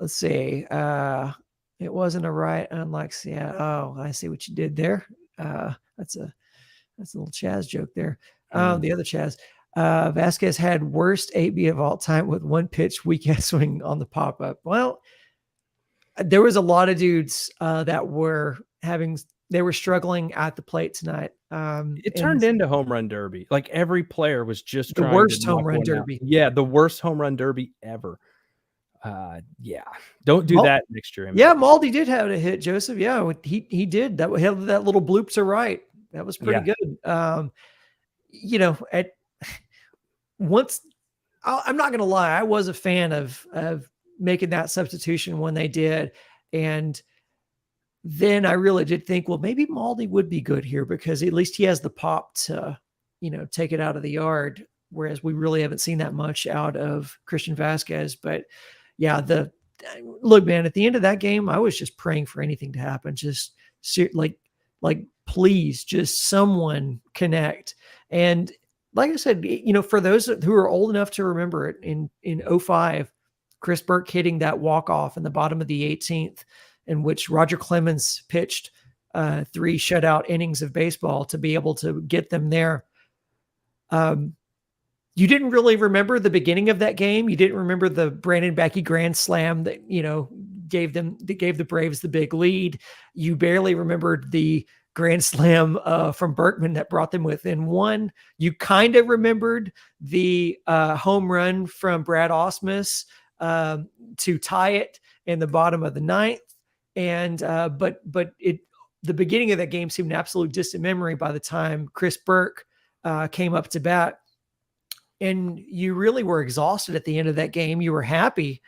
Let's see. It wasn't a right, unlike Seattle. Oh, I see what you did there. That's a little Chaz joke there. The other Chaz. Vasquez had worst 8B of all time with one pitch weekend swing on the pop-up. Well, there was a lot of dudes that were struggling at the plate tonight. It turned into home run derby. Like, every player was just the worst home run derby. Yeah, the worst home run derby ever. Don't do that next year. Yeah, Maldi did have a hit, Joseph. Yeah, he did. That little bloop to right. That was pretty good. I'm not gonna lie, I was a fan of making that substitution when they did. And then I really did think, well, maybe Maldi would be good here, because at least he has the pop to, take it out of the yard. Whereas we really haven't seen that much out of Christian Vasquez. But yeah, look, man, at the end of that game, I was just praying for anything to happen. Just like, please, just someone connect. And like I said, for those who are old enough to remember it, in 2005, Chris Burke hitting that walk-off in the bottom of the 18th, in which Roger Clemens pitched 3 shutout innings of baseball to be able to get them there. You didn't really remember the beginning of that game. You didn't remember the Brandon Becky grand slam that, gave the Braves the big lead. You barely remembered the grand slam from Berkman that brought them within 1. You kind of remembered the home run from Brad Ausmus to tie it in the bottom of the 9th. And but the beginning of that game seemed an absolute distant memory by the time Chris Burke came up to bat. And you really were exhausted at the end of that game. You were happy.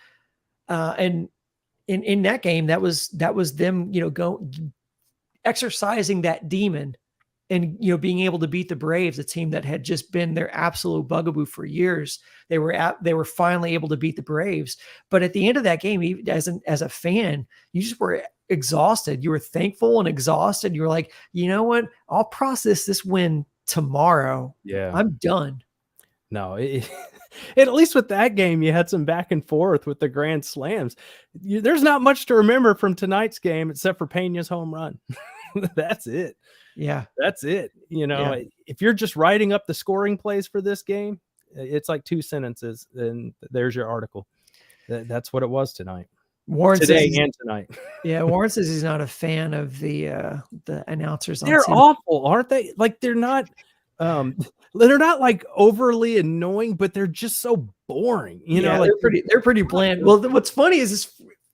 And in that game, that was them, exercising that demon and, being able to beat the Braves, a team that had just been their absolute bugaboo for years. They were finally able to beat the Braves. But at the end of that game, even as a fan, you just were exhausted. You were thankful and exhausted. You were like, you know what? I'll process this win tomorrow. Yeah. I'm done. No, at least with that game, you had some back and forth with the grand slams. There's not much to remember from tonight's game except for Pena's home run. That's it. Yeah. That's it. If you're just writing up the scoring plays for this game, it's like 2 sentences, and there's your article. That's what it was tonight. Warren today and tonight. Yeah, Warren says he's not a fan of the announcers on They're TV. awful, aren't they? Like they're not like overly annoying, but they're just so boring. They're pretty bland. Well, what's funny is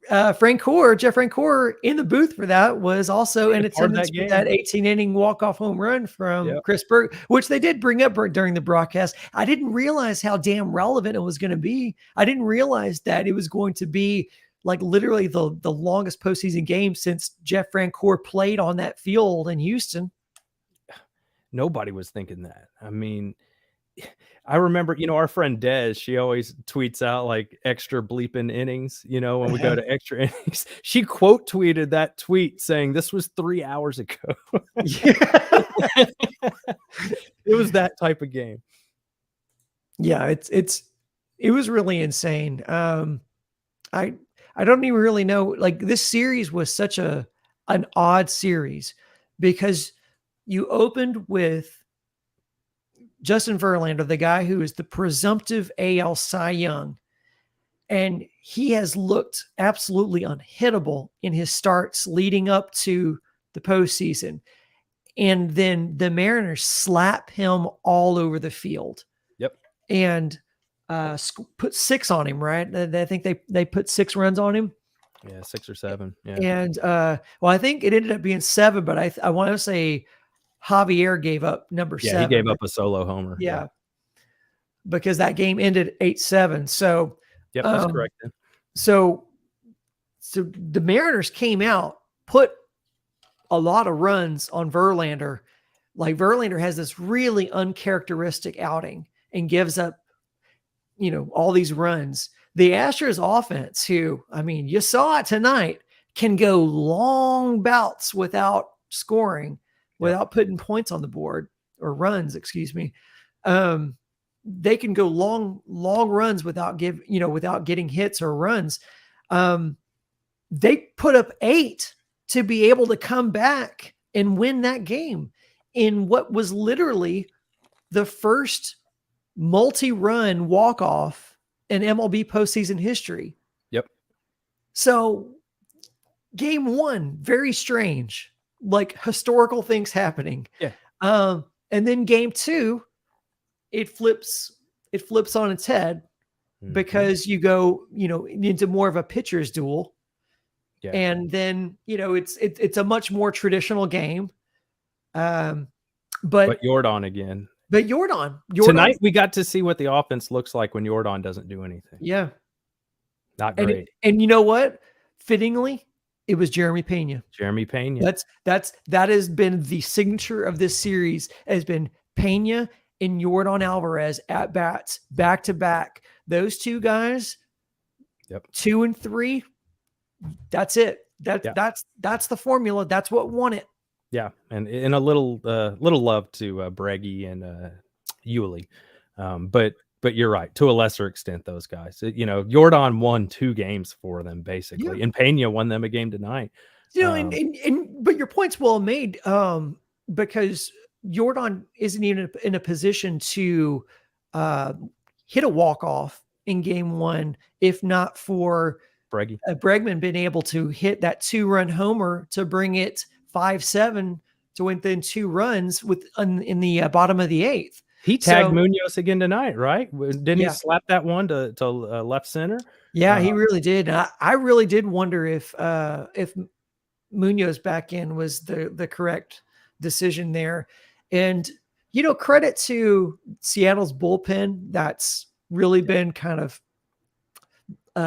Jeff Francoeur in the booth for that was also in attendance for that 18-inning walk-off home run from Chris Burke, which they did bring up during the broadcast. I didn't realize how damn relevant it was going to be. I didn't realize that it was going to be like literally the longest postseason game since Jeff Francoeur played on that field in Houston. Nobody was thinking that. I mean, I remember, our friend Des, she always tweets out like extra bleeping innings, when we go to extra innings. She quote tweeted that tweet saying this was 3 hours ago. It was that type of game. Yeah, it was really insane. I don't even really know, like this series was such an odd series because you opened with Justin Verlander, the guy who is the presumptive AL Cy Young, and he has looked absolutely unhittable in his starts leading up to the postseason. And then the Mariners slap him all over the field. Yep. And put 6 on him, right? I think they put 6 runs on him. Yeah, 6 or 7. Yeah. And I think it ended up being 7, but I want to say Javier gave up number 7. Yeah, he gave up a solo homer. Yeah. Because that game ended 8-7. So yep, that's correct. Then. So the Mariners came out, put a lot of runs on Verlander. Like Verlander has this really uncharacteristic outing and gives up, all these runs. The Astros offense, who, you saw it tonight, can go long bouts without scoring, without putting points on the board or runs, excuse me. They can go long runs without getting hits or runs. They put up 8 to be able to come back and win that game in what was literally the first multi-run walk-off in MLB postseason history. Yep. So game 1, very strange, like historical things happening. Yeah. And then game 2, it flips on its head because you go, into more of a pitcher's duel. Yeah. And then, it's a much more traditional game. But Yordan again. But Yordan. Tonight we got to see what the offense looks like when Yordan doesn't do anything. Yeah. Not great. And you know what? Fittingly, it was Jeremy Pena. That has been the signature of this series, has been Pena and Yordan Alvarez at bats back to back. Those two guys, 2 and 3. That's it. That's the formula. That's what won it. Yeah, and a little love to Breggy and Yuli, but but you're right. To a lesser extent, those guys, Jordan won 2 games for them basically, and Pena won them a game tonight. But your point's well made, because Jordan isn't even in a position to hit a walk-off in game 1, if not for Bregman being able to hit that 2-run homer to bring it 5-7 to within 2 runs in the bottom of the 8th. He tagged Munoz again tonight, right? Didn't he slap that one to left center? Yeah, he really did. I really did wonder if Munoz back in was the correct decision there. And, credit to Seattle's bullpen that's really been kind of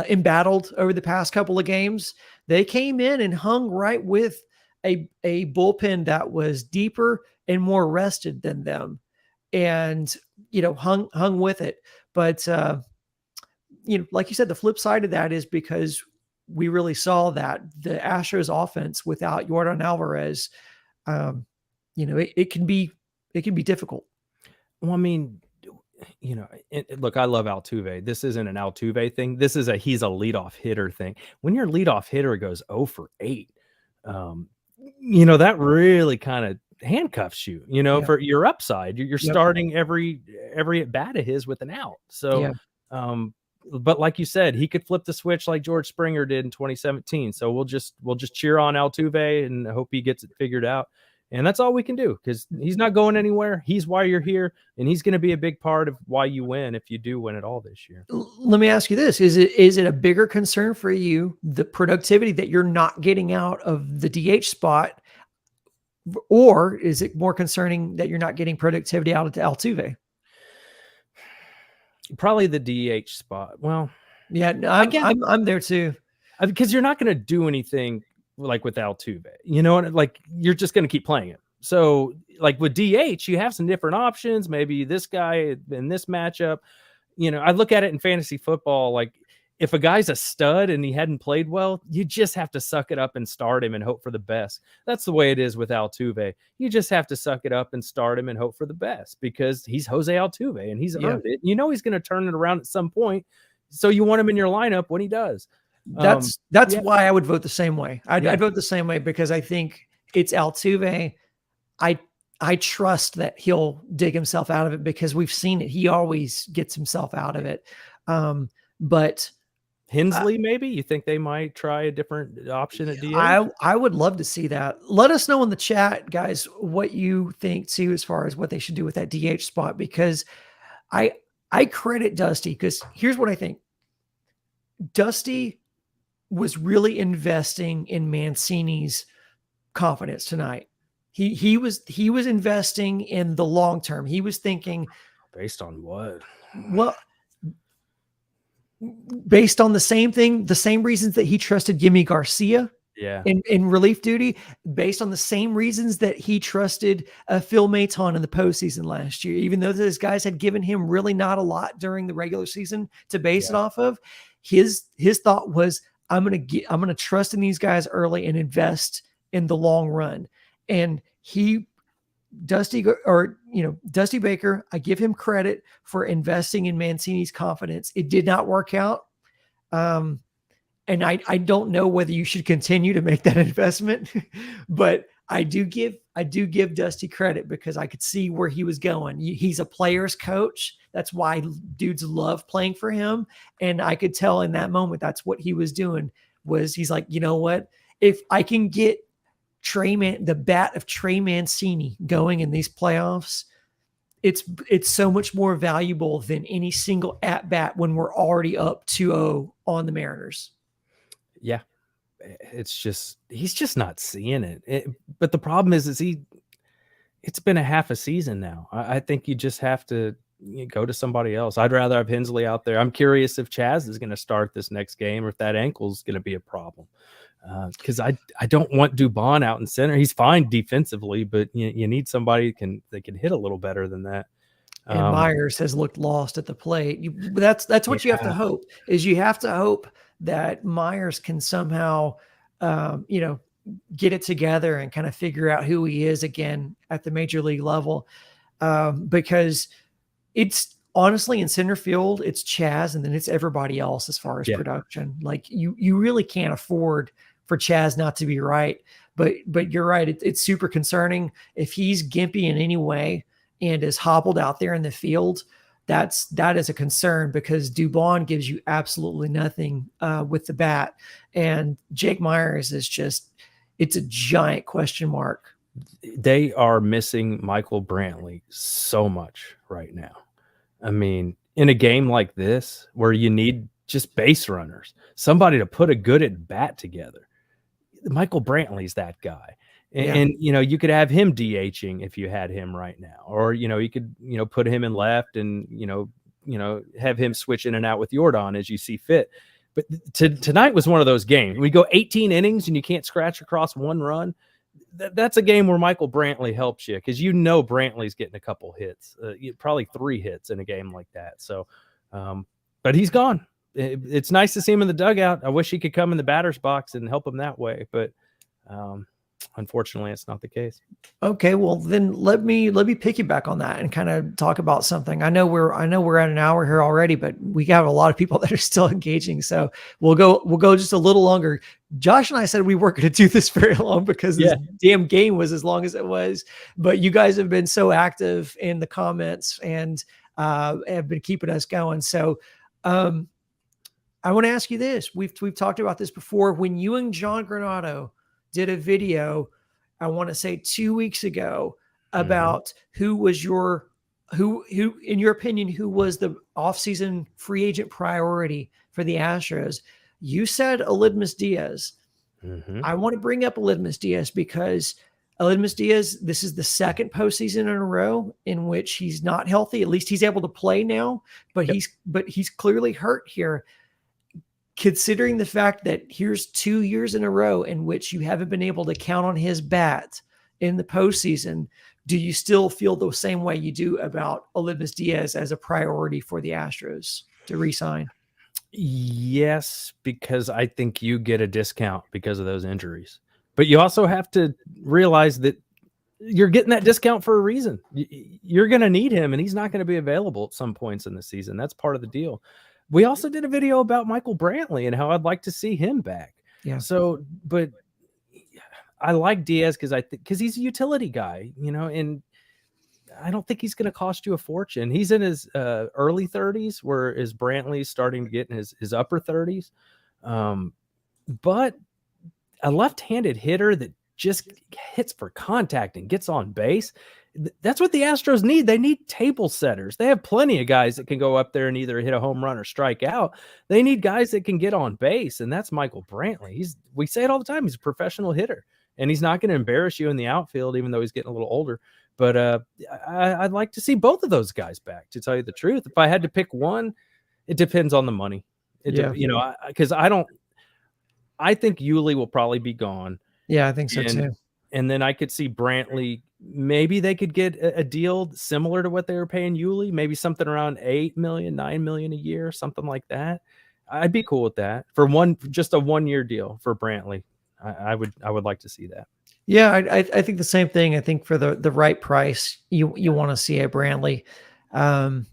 embattled over the past couple of games. They came in and hung right with a bullpen that was deeper and more rested than them, and hung with it. But like you said, the flip side of that is because we really saw that the Astros offense without Yordan Alvarez, it can be difficult. Well, I mean, look, I love Altuve. This isn't an Altuve thing. This is he's a leadoff hitter thing. When your leadoff hitter goes 0 for 8, that really kind of handcuffs you, for your upside. You're starting every at bat of his with an out. So, but like you said, he could flip the switch like George Springer did in 2017. So we'll just cheer on Altuve and hope he gets it figured out. And that's all we can do, because he's not going anywhere. He's why you're here, and he's going to be a big part of why you win if you do win it all this year. Let me ask you this. Is it a bigger concern for you, the productivity that you're not getting out of the DH spot, or is it more concerning that you're not getting productivity out of Altuve? Probably the DH spot. Well, yeah, I'm there too. Because you're not going to do anything like with Altuve, like you're just going to keep playing it. So like with DH, you have some different options. Maybe this guy in this matchup, I look at it in fantasy football. Like if a guy's a stud and he hadn't played well, you just have to suck it up and start him and hope for the best. That's the way it is with Altuve. You just have to suck it up and start him and hope for the best, because he's Jose Altuve and he's earned it. He's going to turn it around at some point. So you want him in your lineup when he does. That's why I would vote the same way. I'd vote the same way, because I think it's Altuve. I trust that he'll dig himself out of it, because we've seen it. He always gets himself out of it. But Hensley, maybe you think they might try a different option at DH? I would love to see that. Let us know in the chat, guys, what you think too, as far as what they should do with that DH spot, because I credit Dusty, because here's what I think. Dusty was really investing in Mancini's confidence tonight. He was investing in the long term. He was thinking, based on what? Well, based on the same thing, the same reasons that he trusted Yimi Garcia in relief duty, based on the same reasons that he trusted Phil Maton in the postseason last year, even though those guys had given him really not a lot during the regular season to base it off of. His thought was, I'm going to trust in these guys early and invest in the long run. And Dusty Baker, I give him credit for investing in Mancini's confidence. It did not work out. And I don't know whether you should continue to make that investment, but I do give Dusty credit, because I could see where he was going. He's a player's coach. That's why dudes love playing for him. And I could tell in that moment, that's what he was doing, was he's like, you know what, if I can get the bat of Trey Mancini going in these playoffs, it's so much more valuable than any single at bat when we're already up 2-0 on the Mariners. Yeah. It's just, he's just not seeing it. But the problem is it's been a half a season now. I think you just have to go to somebody else. I'd rather have Hensley out there. I'm curious if Chaz is going to start this next game, or if that ankle is going to be a problem. Because I don't want Dubon out in center. He's fine defensively, but you need somebody that can hit a little better than that. And Myers has looked lost at the plate. That's what you have to hope, is you have to hope that Myers can somehow, get it together and kind of figure out who he is again at the major league level. Because honestly, in center field, it's Chaz, and then it's everybody else as far as production. Like you really can't afford for Chaz not to be right. But you're right. It's super concerning if he's gimpy in any way and is hobbled out there in the field. That is a concern because Dubon gives you absolutely nothing with the bat, and Jake Myers is it's a giant question mark. They are missing Michael Brantley so much right now. I mean, in a game like this where you need just base runners, somebody to put a good at bat together, Michael Brantley's that guy. And you could have him DHing if you had him right now, or you could put him in left and have him switch in and out with Yordan as you see fit. But tonight was one of those games. We go 18 innings and you can't scratch across one run. That's a game where Michael Brantley helps you because Brantley's getting a couple hits, probably 3 hits in a game like that. So, but he's gone. It's nice to see him in the dugout. I wish he could come in the batter's box and help him that way, but unfortunately, it's not the case. Okay, well then let me piggyback on that and kind of talk about something. I know we're at an hour here already, but we have a lot of people that are still engaging, so we'll go just a little longer. Josh and I said we weren't going to do this very long because this damn game was as long as it was, but you guys have been so active in the comments and have been keeping us going. So I want to ask you this. We've talked about this before. When you and John Granado did a video, I want to say 2 weeks ago, about who in your opinion, who was the offseason free agent priority for the Astros, you said Aledmys Diaz. I want to bring up Aledmys Diaz because Aledmys Diaz, this is the second postseason in a row in which he's not healthy. At least he's able to play now, but he's clearly hurt here. Considering the fact that here's 2 years in a row in which you haven't been able to count on his bat in the postseason, do you still feel the same way you do about Aledmys Diaz as a priority for the Astros to re-sign? Yes, because I think you get a discount because of those injuries. But you also have to realize that you're getting that discount for a reason. You're going to need him, and he's not going to be available at some points in the season. That's part of the deal. We also did a video about Michael Brantley and how I'd like to see him back. Yeah. So, but I like Diaz because he's a utility guy, and I don't think he's going to cost you a fortune. He's in his early 30s, whereas Brantley's starting to get in his upper 30s. But a left-handed hitter that just hits for contact and gets on base, that's what the Astros need. They need table setters. They have plenty of guys that can go up there and either hit a home run or strike out. They need guys that can get on base, and that's Michael Brantley. We say it all the time. He's a professional hitter, and he's not going to embarrass you in the outfield, even though he's getting a little older. But I'd like to see both of those guys back, to tell you the truth. If I had to pick one, it depends on the money. Because I think Yuli will probably be gone. Yeah, I think so too. And then I could see Brantley. Maybe they could get a deal similar to what they were paying Yuli, maybe something around $8 million, $9 million a year, something like that. I'd be cool with that for just a 1 year deal for Brantley. I would like to see that. Yeah, I think the same thing. I think for the right price, you want to see a Brantley, and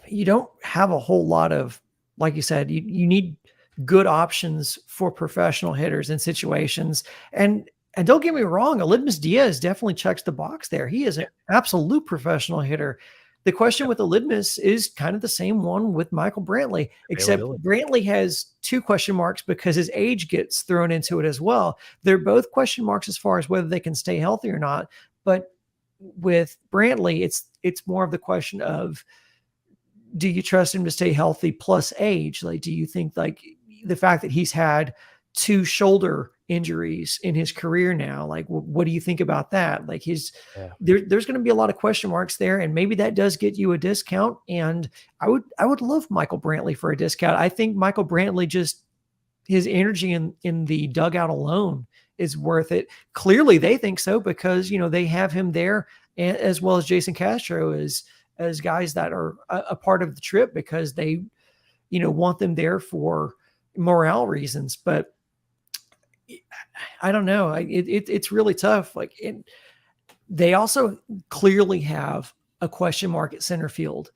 you don't have a whole lot of, like you said, you need good options for professional hitters in situations. And don't get me wrong, Aledmys Diaz definitely checks the box there. He is an absolute professional hitter. The question with Aledmys is kind of the same one with Michael Brantley, except Brantley has 2 question marks because his age gets thrown into it as well. They're both question marks as far as whether they can stay healthy or not. But with Brantley, it's more of the question of, do you trust him to stay healthy plus age? Like, do you think like the fact that he's had 2 shoulder injuries in his career now, like what do you think about that? Like there's going to be a lot of question marks there, and maybe that does get you a discount. And I would love Michael Brantley for a discount. I think Michael Brantley, just his energy in the dugout alone is worth it. Clearly they think so because, they have him there, as well as Jason Castro as guys that are a part of the trip because they, want them there for morale reasons. But I don't know. It's really tough. They also clearly have a question mark at center field,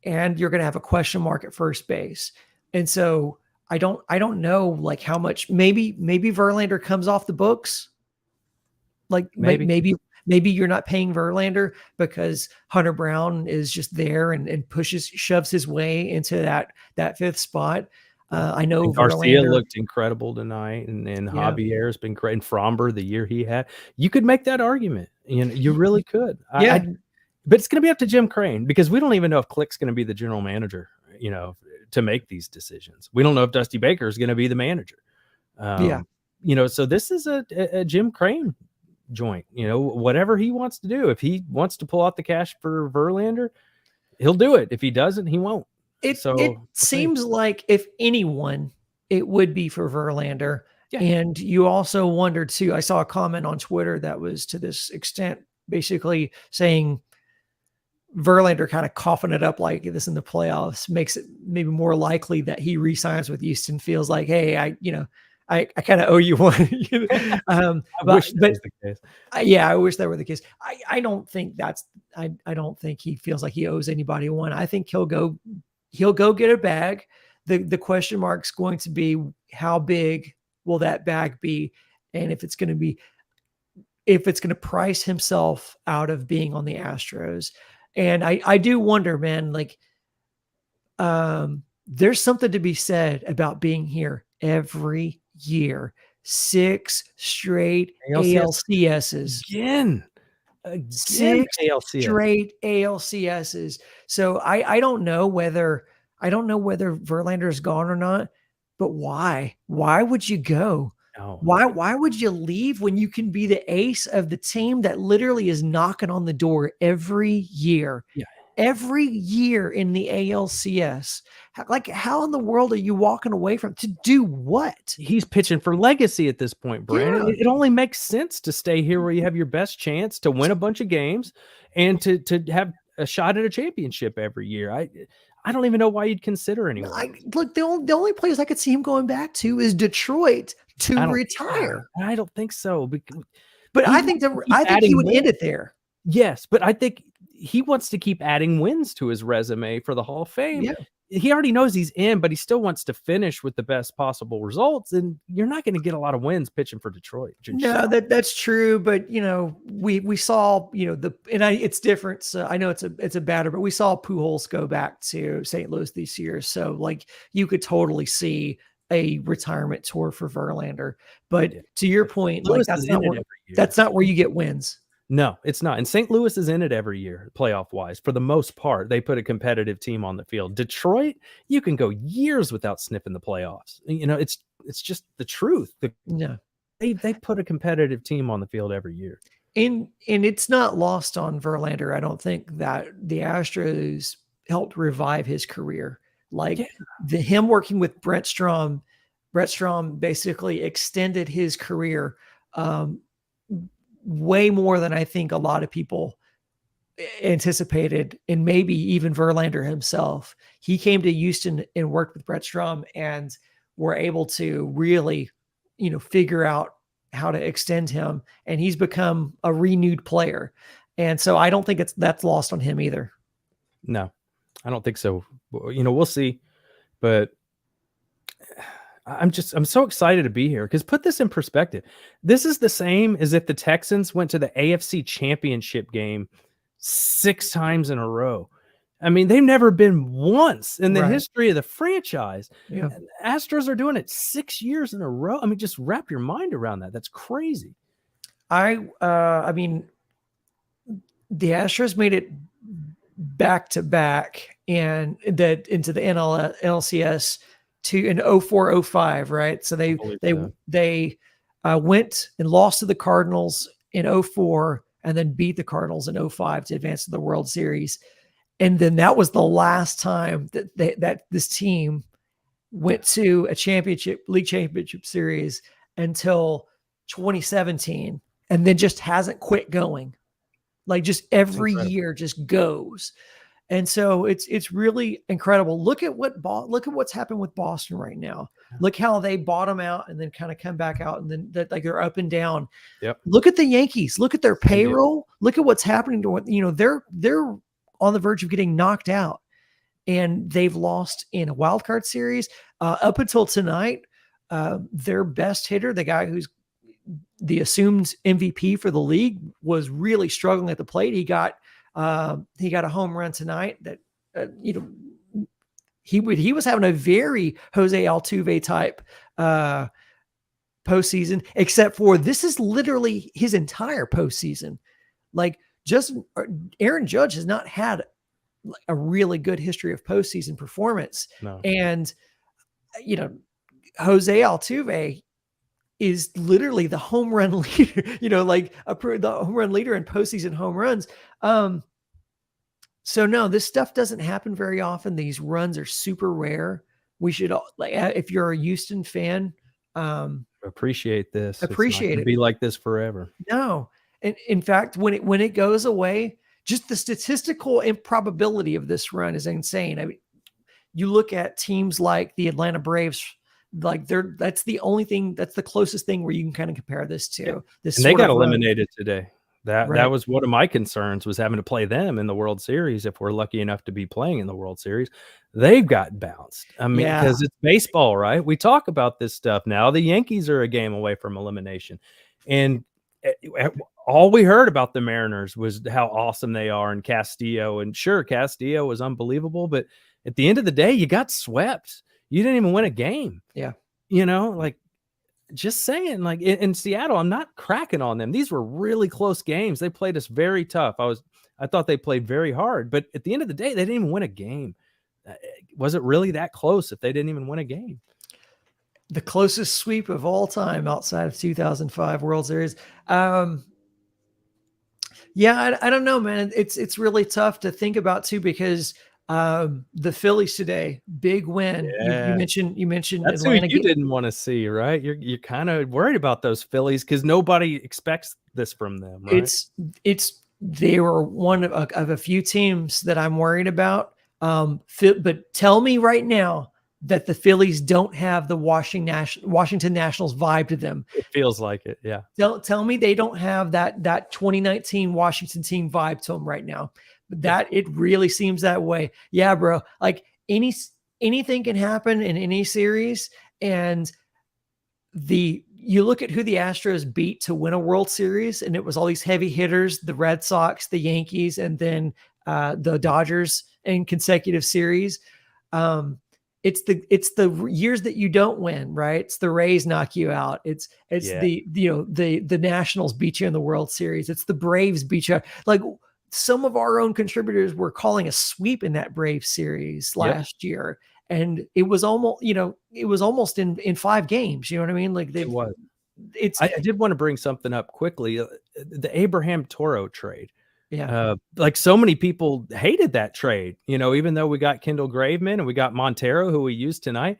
and you're going to have a question mark at first base. And so I don't know like how much, maybe Verlander comes off the books. Like maybe you're not paying Verlander because Hunter Brown is just there and shoves his way into that fifth spot. I know and Garcia Verlander looked incredible tonight, and Yeah. Javier's been great, and Fromber, the year he had. You could make that argument. You really could. Yeah. But it's going to be up to Jim Crane, because we don't even know if Click's going to be the general manager, to make these decisions. We don't know if Dusty Baker is going to be the manager. So this is a Jim Crane joint. Whatever he wants to do. If he wants to pull out the cash for Verlander, he'll do it. If he doesn't, he won't. It seems like if anyone, it would be for Verlander. Yeah. And you also wonder too, I saw a comment on Twitter that was to this extent, basically saying Verlander kind of coughing it up like this in the playoffs makes it maybe more likely that he re-signs with Houston. Feels like, hey, I kind of owe you one. I wish that was the case. I wish that were the case. I don't think I don't think he feels like he owes anybody one. I think he'll go get a bag. The question mark's going to be, how big will that bag be? And if it's going to price himself out of being on the Astros. And I do wonder, man, like, there's something to be said about being here every year. 6 straight ALCSs. Again, 6 straight ALCSs. So I don't know whether Verlander's gone or not, but why? Why would you go? No. Why would you leave when you can be the ace of the team that literally is knocking on the door every year? Yeah. Every year in the ALCS. Like, how in the world are you walking away from to do what? He's pitching for legacy at this point, Brandon. Yeah. It only makes sense to stay here where you have your best chance to win a bunch of games and to have a shot at a championship every year. I don't even know why you'd consider anyone. Look, the only place I could see him going back to is Detroit to retire. I don't think so. But I think he would end it there. Yes, but I think he wants to keep adding wins to his resume for the Hall of Fame. Yeah. He already knows he's in, but he still wants to finish with the best possible results. And you're not going to get a lot of wins pitching for Detroit. No, that's true. But we saw, it's different. So I know it's a batter, but we saw Pujols go back to St. Louis this year. So like you could totally see a retirement tour for Verlander. But to your point, like that's not where you get wins. No, it's not. And St. Louis is in it every year, playoff-wise. For the most part, they put a competitive team on the field. Detroit, you can go years without sniffing the playoffs. It's just the truth. They put a competitive team on the field every year. And it's not lost on Verlander. I don't think that the Astros helped revive his career. Like him working with Brett Strom basically extended his career way more than I think a lot of people anticipated, and maybe even Verlander himself. He came to Houston and worked with Brett Strom and were able to really, figure out how to extend him, and he's become a renewed player. And so I don't think that's lost on him either. No, I don't think so. We'll see, but I'm so excited to be here, because put this in perspective. This is the same as if the Texans went to the AFC Championship game 6 times in a row. I mean, they've never been once in the history of the franchise. Yeah. Astros are doing it 6 years in a row. I mean, just wrap your mind around that. That's crazy. I mean, the Astros made it back to back and into the NLCS in 04-05, right? So they went and lost to the Cardinals in 04 and then beat the Cardinals in 05 to advance to the World Series. And then that was the last time that this team went to a league championship series until 2017, and then just hasn't quit going. Like just every year just goes. And so it's really incredible. Look at what's happened with Boston right now. Look how they bottom out and then kind of come back out, and then they're up and down. Yep. Look at the Yankees. Look at their payroll. Look at what's happening to their on the verge of getting knocked out, and they've lost in a wild card series. Up until tonight, their best hitter, the guy who's the assumed MVP for the league, was really struggling at the plate. He got a home run tonight that he was having a very Jose Altuve type postseason, except for this is literally his entire postseason. Like, just Aaron Judge has not had a really good history of postseason performance. No. And, Jose Altuve is literally the home run leader, the home run leader in postseason home runs. So no, this stuff doesn't happen very often. These runs are super rare. We should, if you're a Houston fan, appreciate this. Appreciate it. Be like this forever. No. And in fact, when it goes away, just the statistical improbability of this run is insane. I mean, you look at teams like the Atlanta Braves, like that's the only thing, that's the closest thing where you can kind of compare this to. Yeah. This and they got eliminated today. That was one of my concerns, was having to play them in the World Series. If we're lucky enough to be playing in the World Series, they've got bounced. I mean, because it's baseball, right? We talk about this stuff now. The Yankees are a game away from elimination, and all we heard about the Mariners was how awesome they are, and Castillo. And sure, Castillo was unbelievable, but at the end of the day, you got swept. You didn't even win a game. Yeah. Just saying, like in Seattle, I'm not cracking on them. These were really close games. They played us very tough. I thought they played very hard, but at the end of the day, they didn't even win a game. Was it really that close if they didn't even win a game? The closest sweep of all time outside of 2005 World Series. I don't know, man. It's really tough to think about too, because the Phillies today, big win. Yeah. You mentioned that's Atlanta. Who you didn't want to see, right? You're kind of worried about those Phillies because nobody expects this from them, right? They were one of a few teams that I'm worried about. But tell me right now that the Phillies don't have the Washington Nationals vibe to them. It feels like it, yeah. Tell me they don't have that 2019 Washington team vibe to them right now. That it really seems that way. Yeah, bro. Like anything can happen in any series. And you look at who the Astros beat to win a World Series, and it was all these heavy hitters, the Red Sox, the Yankees, and then the Dodgers in consecutive series. It's the years that you don't win, right? It's the Rays knock you out. It's the Nationals beat you in the World Series. It's the Braves beat you. Like, some of our own contributors were calling a sweep in that Braves series last year. And it was almost, in 5 games. You know what I mean? Like it was. I did want to bring something up quickly. The Abraham Toro trade. Yeah. Like so many people hated that trade, even though we got Kendall Graveman and we got Montero, who we used tonight.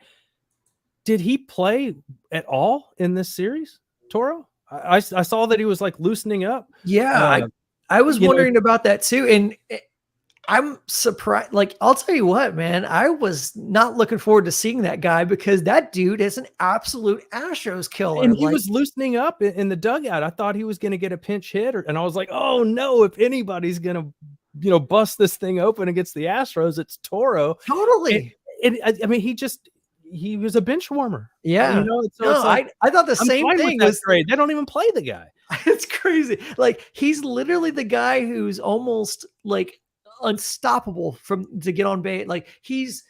Did he play at all in this series, Toro? I saw that he was like loosening up. Yeah. I was wondering about that too. And I'm surprised. Like, I'll tell you what, man, I was not looking forward to seeing that guy, because that dude is an absolute Astros killer. And he was loosening up in the dugout. I thought he was going to get a pinch hit, and I was like, oh no, if anybody's going to, bust this thing open against the Astros, it's Toro. Totally. I mean, he was a bench warmer. Yeah. I thought the same thing was great. They don't even play the guy. It's crazy. Like, he's literally the guy who's almost like unstoppable to get on base. Like, he's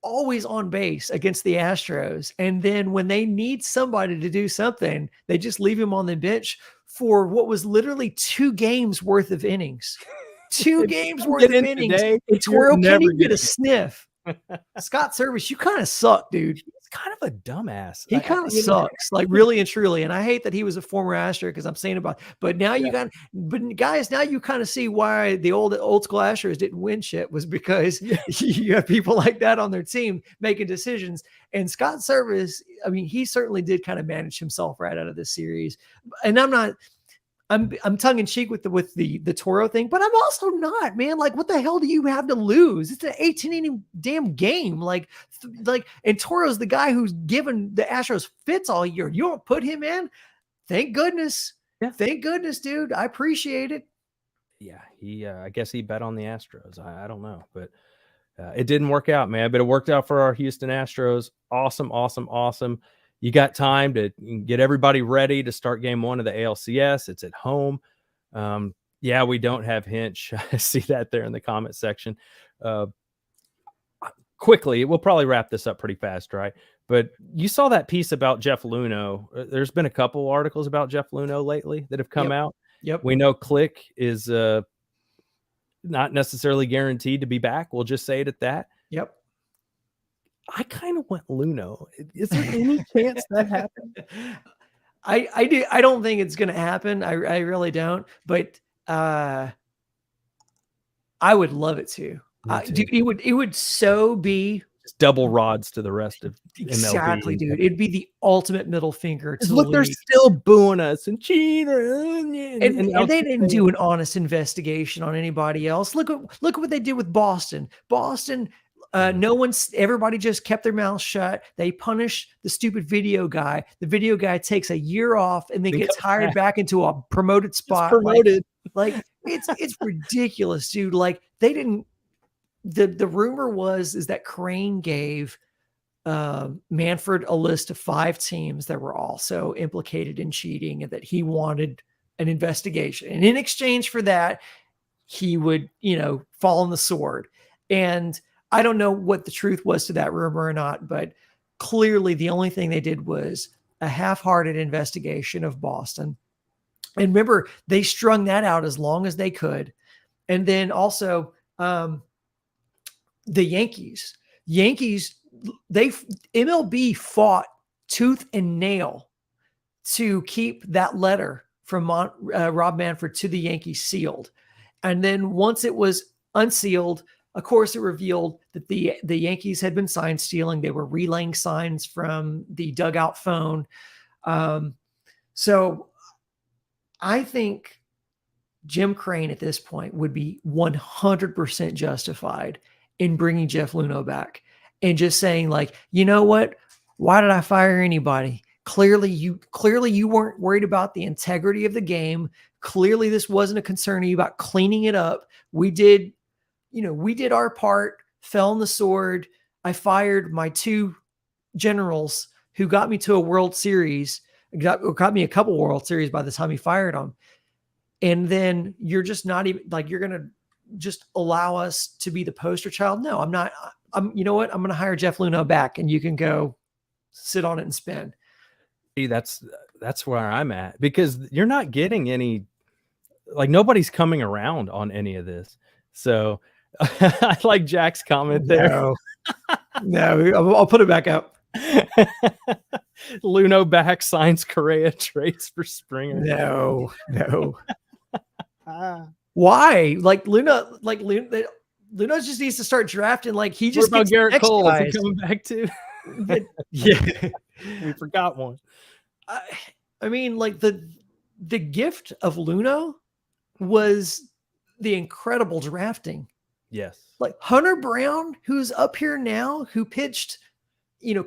always on base against the Astros. And then when they need somebody to do something, they just leave him on the bench for what was literally 2 games worth of innings. 2 games worth of innings. And Toro can't even get a sniff. Scott Service, you kind of suck, dude. He's kind of a dumbass. He kind of sucks, like, really and truly. And I hate that he was a former Astro, because I'm saying about, but now guys, now you kind of see why the old school Astros didn't win shit, was because you have people like that on their team making decisions. And Scott Service, I mean, he certainly did kind of manage himself right out of this series. And I'm tongue in cheek with the Toro thing, but I'm also not, man. Like, what the hell do you have to lose? It's an 18 inning damn game. And Toro's the guy who's given the Astros fits all year. You don't put him in. Thank goodness. Yeah. Thank goodness, dude. I appreciate it. Yeah. I guess he bet on the Astros. I don't know, but it didn't work out, man. But it worked out for our Houston Astros. Awesome, awesome, awesome. You got time to get everybody ready to start game 1 of the ALCS. It's at home. Yeah, we don't have Hinch. I see that there in the comment section. Quickly, we'll probably wrap this up pretty fast, right? But you saw that piece about Jeff Luhnow. There's been a couple articles about Jeff Luhnow lately that have come out. Yep. We know Click is not necessarily guaranteed to be back. We'll just say it at that. Yep. I kind of want Luhnow. Is there any chance that happens? I do. I don't think it's going to happen. I really don't. But I would love it to. Dude, it would so be just double rods to the rest of exactly, MLB. Dude. It'd be the ultimate middle finger to look, the they're league. still booing us and cheating, and they didn't do an honest investigation on anybody else. Look at what they did with Boston. Everybody just kept their mouth shut. They punish the stupid video guy. The video guy takes a year off and then gets hired back into a promoted spot. Like it's ridiculous, dude. Like they didn't. The rumor is that Crane gave Manfred a list of 5 teams that were also implicated in cheating and that he wanted an investigation. And in exchange for that, he would, fall on the sword. And I don't know what the truth was to that rumor or not, but clearly the only thing they did was a half-hearted investigation of Boston. And remember, they strung that out as long as they could. And then also, the Yankees, MLB fought tooth and nail to keep that letter from Rob Manfred to the Yankees sealed. And then once it was unsealed, of course, it revealed that the Yankees had been sign stealing. They were relaying signs from the dugout phone. So I think Jim Crane at this point would be 100% justified in bringing Jeff Luhnow back and just saying, like, you know what? Why did I fire anybody? Clearly you weren't worried about the integrity of the game. Clearly this wasn't a concern to you about cleaning it up. We did our part, fell on the sword. I fired my 2 generals who got me to a World Series, got me a couple World Series by the time he fired them. And then you're just not even like, you're going to just allow us to be the poster child. No, I'm not. You know what? I'm going to hire Jeff Luhnow back and you can go sit on it and spin. See, that's where I'm at, because you're not getting any, like, nobody's coming around on any of this. So I like Jack's comment there. No, I'll put it back up. Luhnow back, signs Correa, trades for Springer. No. Why? Luhnow just needs to start drafting. Like he just gets Garrett Cole guys. Coming back too. Yeah, we forgot one. I mean, like the gift of Luhnow was the incredible drafting. Yes, like Hunter Brown, who's up here now, who pitched,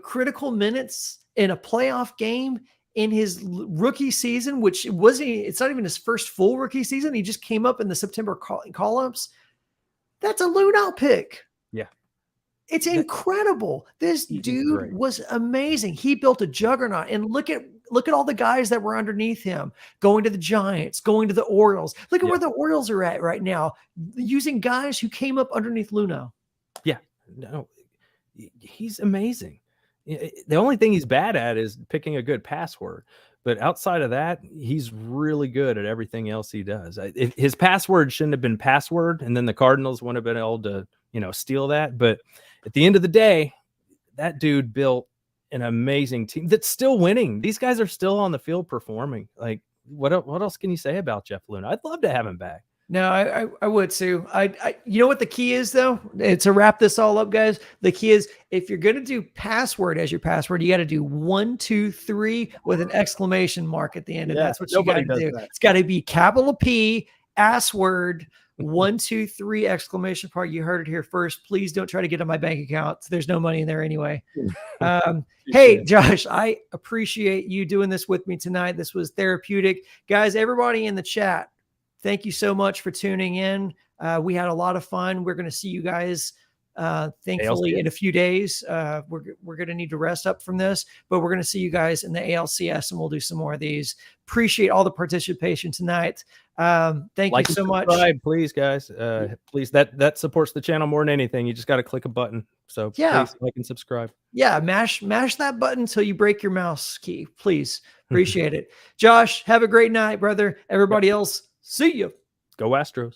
critical minutes in a playoff game in his rookie season, which it's not even his first full rookie season. He just came up in the September call-ups. That's a Luhnow pick. Yeah. It's incredible. This dude was amazing. He built a juggernaut, and look at all the guys that were underneath him, going to the Giants, going to the Orioles. Look at where the Orioles are at right now, using guys who came up underneath Luhnow. Yeah, no, he's amazing. The only thing he's bad at is picking a good password. But outside of that, he's really good at everything else he does. His password shouldn't have been password, and then the Cardinals wouldn't have been able to, steal that. But at the end of the day, that dude built an amazing team that's still winning. These guys are still on the field performing. Like, what else can you say about Jeff Luhnow? I'd love to have him back. No, I would too. You know what the key is though? To wrap this all up, guys. The key is, if you're going to do password as your password, you got to do 1, 2, 3 with an exclamation mark at the end. And that's what you got to do. It's got to be capital P, assword, 1, 2, 3 exclamation mark. You heard it here first. Please don't try to get on my bank account. There's no money in there anyway. Hey, Josh, I appreciate you doing this with me tonight. This was therapeutic. Guys, everybody in the chat, thank you so much for tuning in. We had a lot of fun. We're going to see you guys thankfully ALCS. in a few days. We're going to need to rest up from this, but we're going to see you guys in the ALCS, and we'll do some more of these. Appreciate all the participation tonight. Thank you so much. Please, guys. Please, that supports the channel more than anything. You just got to click a button. So please like and subscribe. Yeah, mash that button until you break your mouse key. Please. Appreciate it. Josh, have a great night, brother. Everybody else, see you. Go Astros.